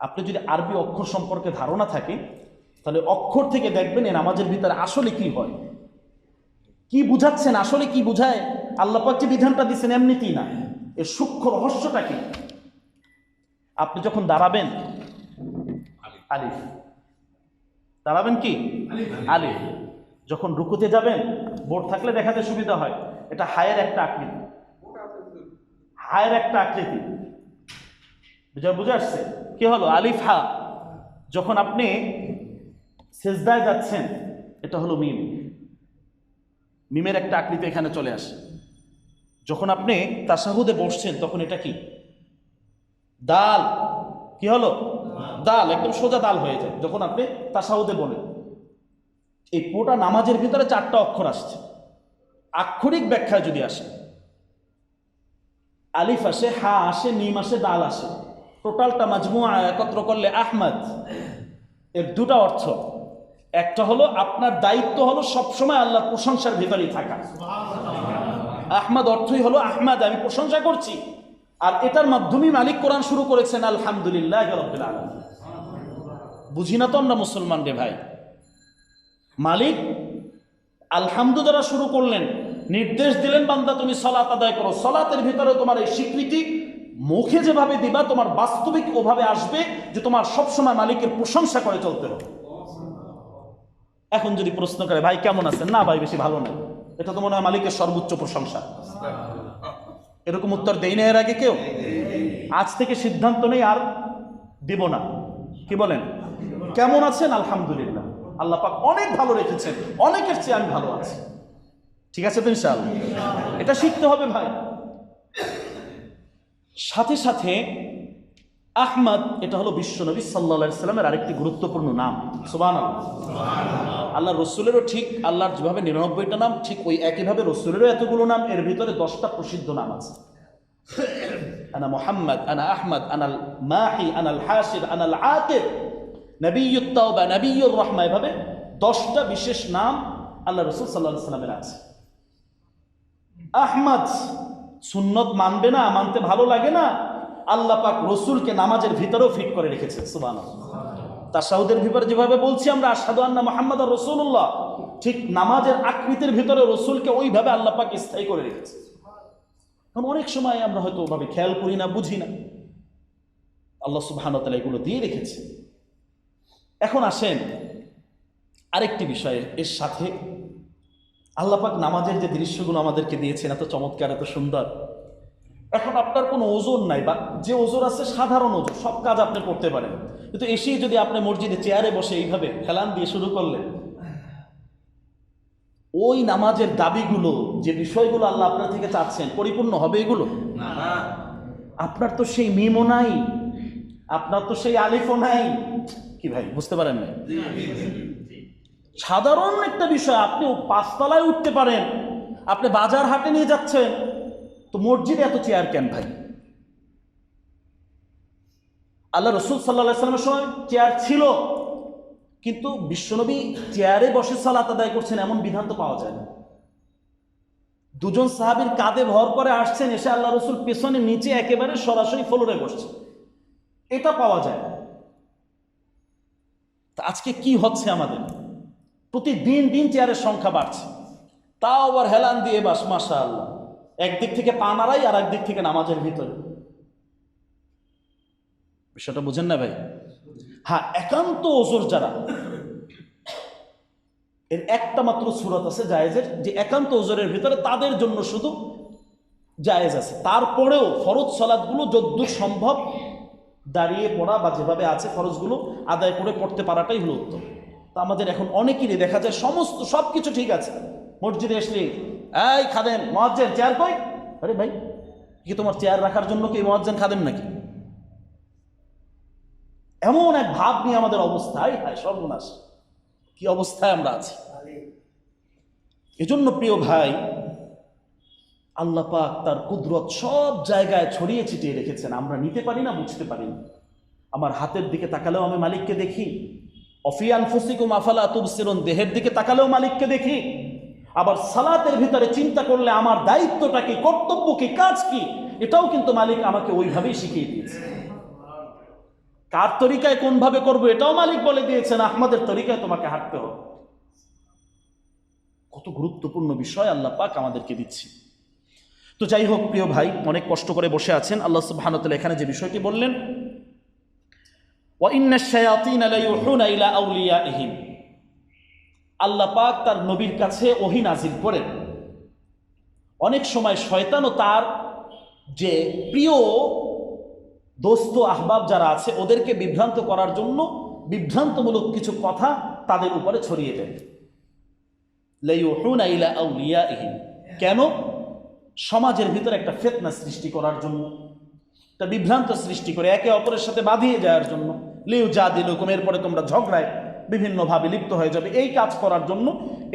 আপনি যদি আরবি অক্ষর সম্পর্কে ধারণা থাকে, তাহলে অক্ষর থেকে দেখবেন এই নামাজের ভিতরে আসলে কি হয়, কি বুঝাচ্ছেন, আসলে কি বুঝায়। আল্লাহ পাক যে বিধানটা দিচ্ছেন এমনিতেই না, এর সূক্ষ্ম রহস্যটা কি। আপনি যখন দাঁড়াবেন, আলিফ দাঁড়াবেন, কি আলিফ। যখন রুকুতে যাবেন, বোর্ড থাকলে দেখাতে সুবিধা হয়, এটা হায়ের একটা আকৃতি, বুঝে আসছে? কি হলো? আলিফ হা। যখন আপনি সেজদায় যাচ্ছেন, এটা হলো মিম, মিমের একটা আকৃতি এখানে চলে আসে। যখন আপনি তাশাহুদে বসছেন, তখন এটা কি? দাল। কি হলো? দাল, একদম সোজা দাল হয়ে যায় যখন আপনি তাশাহুদে বলেন। এই পুরোটা নামাজের ভিতরে 4টা অক্ষর আসছে। আক্ষরিক ব্যাখ্যায় যদি আসে, আলিফ আসে, হা আসে, মিম আসে, দাল আসে, টোটালটা মাজমুআ একত্র করলে আহমদ। এর 2টা অর্থ। একটা হলো আপনার দায়িত্ব হলো সবসময় আল্লাহর প্রশংসার ভিতরেই থাকা। আহমদ অর্থই হলো আহমদ, আমি প্রশংসা করছি। আর এটার মাধ্যমেই মালিক কোরআন শুরু করেছেন আলহামদুলিল্লাহ রাব্বিল আলামিন। বুঝি না তো আমরা মুসলমান রে ভাই। মালিক আলহামদু দ্বারা শুরু করলেন, নির্দেশ দিলেন বান্দা তুমি সালাত আদায় করো। সালাতের ভিতরে তোমার এই স্বীকৃতি মুখে যেভাবে দিবা তোমার বাস্তবিক ওভাবে আসবে যে তোমার সবসময় মালিকের প্রশংসা করে চলতে হবে। এখন যদি প্রশ্ন করে ভাই কেমন আছেন, না ভাই বেশি ভালো নেই, এটা তো মনে হয় মালিকের সর্বোচ্চ প্রশংসা। এরকম উত্তর দেই না এর আগে কেউ? আজ থেকে সিদ্ধান্ত নেই আর দিব না। কি বলেন? কেমন আছেন? আলহামদুলিল্লাহ, আল্লাহ পাক অনেক ভালো রেখেছেন, অনেকের চেয়ে আমি ভালো আছি। ঠিক আছে তো ইনশাআল্লাহ? এটা শিখতে হবে ভাই। সাথে সাথে আহমদ, এটা হলো বিশ্বনবী সাল্লাল্লাহু আলাইহি সাল্লামের আরেকটি গুরুত্বপূর্ণ নাম। সুবহানাল্লাহ। আল্লাহ রসুলেরও ঠিক আল্লাহর যেভাবে 99টা নাম, ঠিক ওই একইভাবে রসুলেরও এতগুলো নাম। এর ভিতরে 10টা প্রসিদ্ধ নাম আছে। আনা মুহাম্মদ, আনা আহমদ, আনাল মাহি, আনাল হাসির, আনাল আতির, নবিয়্যুত তাওবা, নবিয়্যুর রাহমা, এভাবে 10টা বিশেষ নাম আল্লাহ রসুল সাল্লাল্লাহু আলাইহি সাল্লামের আছে। আহমদ, সুন্নত মানবে না, মানতে ভালো লাগে না, আল্লাহ পাক রসুলকে নামাজের ভিতরেও ফিট করে রেখেছে। সুবহানাল্লাহ। তাশাহুদের ভিতরে যেভাবে বলছি আমরা আশহাদু আন্না মুহাম্মাদার রাসূলুল্লাহ, ঠিক নামাজের আকৃতির ভিতরে রসুলকে ওইভাবে আল্লাহ পাক স্থায়ী করে রেখেছে। কারণ অনেক সময় আমরা হয়তো ওভাবে খেয়াল করি না, বুঝি না, আল্লাহ সুবহানাহু ওয়া তাআলা এগুলো দিয়ে রেখেছে। এখন আসেন আরেকটি বিষয়ে, এর সাথে আল্লাহ পাক নামাজের যে দৃশ্যগুলো আমাদেরকে দিয়েছেন, এত চমৎকার, এত সুন্দর। এখন আপনার কোনো ওজন নাই, বা যে ওজন আছে সাধারণ ওজন, সব কাজ আপনি করতে পারেন, কিন্তু এসেই যদি আপনি মসজিদে চেয়ারে বসে এইভাবে হেলান দিয়ে শুরু করলেন, ওই নামাজের দাবিগুলো, যে বিষয়গুলো আল্লাহ আপনার থেকে চাচ্ছেন, পরিপূর্ণ হবে এগুলো? আপনার তো সেই মিমও নাই, আপনার তো সেই আলিফও নাই। কি ভাই বুঝতে পারেন না? সাধারণ একটা বিষয়, আপনি 5 তলায় উঠতে পারেন, আপনি বাজার হাটে নিয়ে যাচ্ছেন, তো মসজিদে এত চেয়ার কেন ভাই? আল্লাহ রসুল সাল্লাল্লাহু আলাইহি ওয়াসাল্লামের সময় চেয়ার ছিল, কিন্তু বিশ্বনবী চেয়ারে বসে সালাত আদায় করছেন এমন বিধান তো পাওয়া যায় না। দুজন সাহাবীর কাঁধে ভর করে আসছেন, এসে আল্লাহ রসুল পেছনে নিচে একেবারে সরাসরি ফ্লোরে বসছে, এটা পাওয়া যায়। তা আজকে কি হচ্ছে আমাদের? প্রতিদিন দিন চেয়ারের সংখ্যা বাড়ছে, তাও আবার হেলান দিয়ে বাস, মাশাআল্লাহ, একদিক থেকে পা নাড়াই আর একদিক থেকে নামাজের ভিতরে। বিষয়টা বুঝেন না ভাই? হ্যাঁ, একান্ত ওজর যারা, এর একটা মাত্র সূরত আছে জায়েজের, যে একান্ত ওজরের ভিতরে তাদের জন্য শুধু জায়েজ আছে। তারপরেও ফরজ সালাতগুলো যদ্দূর সম্ভব দাঁড়িয়ে পড়া বা যেভাবে আছে ফরজগুলো আদায় করে পড়তে পারাটাই হলো উত্তম। তা আমাদের এখন অনেকেরই দেখা যায় সমস্ত সব কিছু ঠিক আছে, মসজিদে আসলে এই খাদেম, মুয়াজ্জিন চেয়ার কই? আরে ভাই, কি তোমার চেয়ার রাখার জন্য কি মুয়াজ্জিন খাদেম নাকি? এমন এক ভাব নিয়ে আমাদের অবস্থায়, হায় সর্বনাশ, কি অবস্থায় আমরা আছি। এজন্য প্রিয় ভাই, আল্লাহ পাক তার কুদরত সব জায়গায় ছড়িয়ে ছিটিয়ে রেখেছেন, আমরা নিতে পারি না, বুঝতে পারি না। আমার হাতের দিকে তাকালেও আমি মালিককে দেখি, অফি আনফুসিকুম আফালা তুবসিরুন, দেহের দিকে তাকালেও মালিককে দেখি। আবার সালাতের ভিতরে চিন্তা করলে আমার দায়িত্বটা কি, কর্তব্য কি, কাজ কি, এটাও কিন্তু মালিক আমাকে ওইভাবেই শিখিয়ে দিয়েছে। কার তরিকায় কোনভাবে করবো এটাও মালিক বলে দিয়েছেন, আহমদের তরিকায় তোমাকে হাঁটতে হবে। কত গুরুত্বপূর্ণ বিষয় আল্লাহ পাক আমাদেরকে দিচ্ছে। তো যাই হোক প্রিয় ভাই, অনেক কষ্ট করে বসে আছেন। আল্লাহ সুবহানাহু ওয়া তাআলা এখানে যে বিষয়টি বললেন, ওয়া ইন্নাশ শায়াতিনা লা ইউহুনা ইলা আউলিয়াইহিম, আল্লাহ পাক তার নবীর কাছে ওহী নাজিল করেন। অনেক সময় শয়তানও তার যে প্রিয় দোস্ত আহবাব যারা আছে ওদেরকে বিভ্রান্ত করার জন্য বিভ্রান্তমূলক কিছু কথা তাদের উপরে ছড়িয়ে দেয়। লা ইউহুনা ইলা আউলিয়াইহিম, কেন? সমাজের ভিতরে একটা ফিতনা সৃষ্টি করার জন্য, একটা বিভ্রান্ত সৃষ্টি করে একে অপরের সাথে বাঁধিয়ে যাওয়ার জন্য। লিউজাদিলুকুম, এরপরে তোমরা ঝগড়ায় বিভিন্নভাবে লিপ্ত হয়ে যাবে, এই কাজ করার জন্য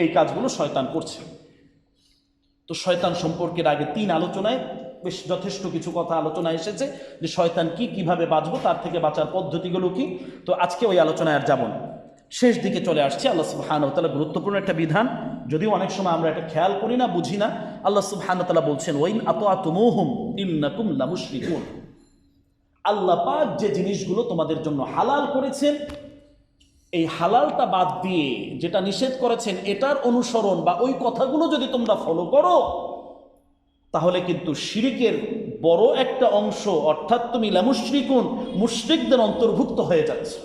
এই কাজগুলো শয়তান করছে। তো শয়তান সম্পর্কের আগে 3 আলোচনায় বেশ যথেষ্ট কিছু কথা আলোচনা এসেছে, যে শয়তান কি, কিভাবে বাঁচবো, তার থেকে বাঁচার পদ্ধতিগুলো কি। তো আজকে ওই আলোচনায় আর যাব না, শেষ দিকে চলে আসছে। আল্লাহ সুবহানাহু ওয়া তাআলা গুরুত্বপূর্ণ একটা বিধান, যদিও অনেক সময় আমরা এটা খেয়াল করি না, বুঝি না। আল্লাহ সুবহানাহু ওয়া তাআলা বলছেন, ওয়াইন আতাতুমুহুম ইন্নাকুম লামুশরিকুন, আল্লাহ পাক যে জিনিসগুলো তোমাদের জন্য হালাল করেছেন এই হালালটা বাদ দিয়ে যেটা নিষেধ করেছেন এটার অনুসরণ বা ওই কথাগুলো যদি তোমরা ফলো করো, তাহলে কিন্তু শিরিকের বড় একটা অংশ, অর্থাৎ তুমি লামুশরিকুন, মুশরিকদের অন্তর্ভুক্ত হয়ে যাচ্ছে।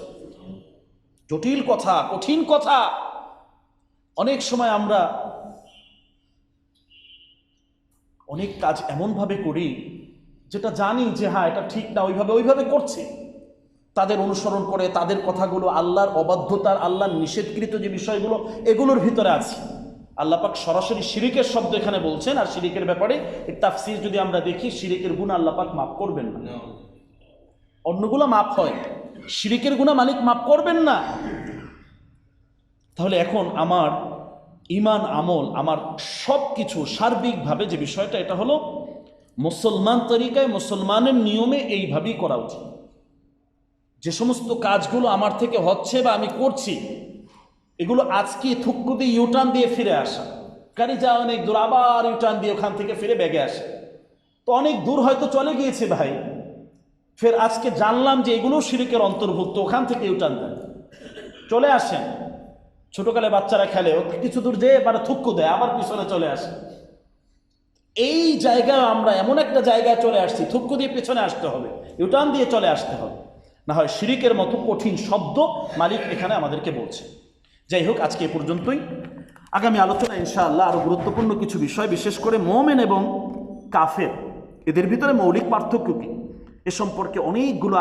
জটিল কথা, কঠিন কথা। অনেক সময় আমরা অনেক কাজ এমনভাবে করি যেটা জানি যে হ্যাঁ এটা ঠিক না, ওইভাবে করছে, তাদের অনুসরণ করে তাদের কথাগুলো আল্লাহর অবাধ্যতার, আল্লাহর নিষেধকৃত যে বিষয়গুলো এগুলোর ভিতরে আছে। আল্লাহ পাক সরাসরি শিরিকের শব্দ এখানে বলছেন, আর শিরিকের ব্যাপারে তাফসীর যদি আমরা দেখি, শিরিকের গুনাহ আল্লাহ পাক মাফ করবেন না। অন্যগুলো মাফ হয়, শিরিকের গুনাহ মালিক মাফ করবেন না। তাহলে এখন আমার ঈমান, আমল, আমার সব কিছু সার্বিকভাবে যে বিষয়টা, এটা হলো মুসলমান তরিকায়, মুসলমানের নিয়মে এইভাবেই করা উচিত। যে সমস্ত কাজগুলো আমার থেকে হচ্ছে বা আমি করছি, এগুলো আজকে থুক্কু দিয়ে ইউটার্ন দিয়ে ফিরে আসা, গাড়ি যাওয়া অনেক দূর, আবার ইউটার্ন দিয়ে ওখান থেকে ফিরে ব্যাগে আসে, তো অনেক দূর হয়তো চলে গিয়েছে ভাই, ফের আজকে জানলাম যে এগুলো শিরকের অন্তর্ভুক্ত, ওখান থেকে ইউটার্ন দেয়, চলে আসেন। ছোটকালে বাচ্চারা খেলে, ও কিছু দূর যেয়ে এবারে থুক্কু দেয়, আবার পিছনে চলে আসে। এই জায়গায় আমরা এমন একটা জায়গায় চলে আসছি, থুক্কু দিয়ে পিছনে আসতে হবে, ইউটার্ন দিয়ে চলে আসতে হবে, না হয় শিরিকের মতো কঠিন শব্দ মালিক এখানে আমাদেরকে বলছে। যাই হোক, আজকে এ পর্যন্তই। আগামী আলোচনা ইনশাআল্লাহ আরো গুরুত্বপূর্ণ কিছু বিষয়, বিশেষ করে মুমিন এবং কাফের, এদের ভিতরে মৌলিক পার্থক্য কি, এ সম্পর্কে অনেকগুলো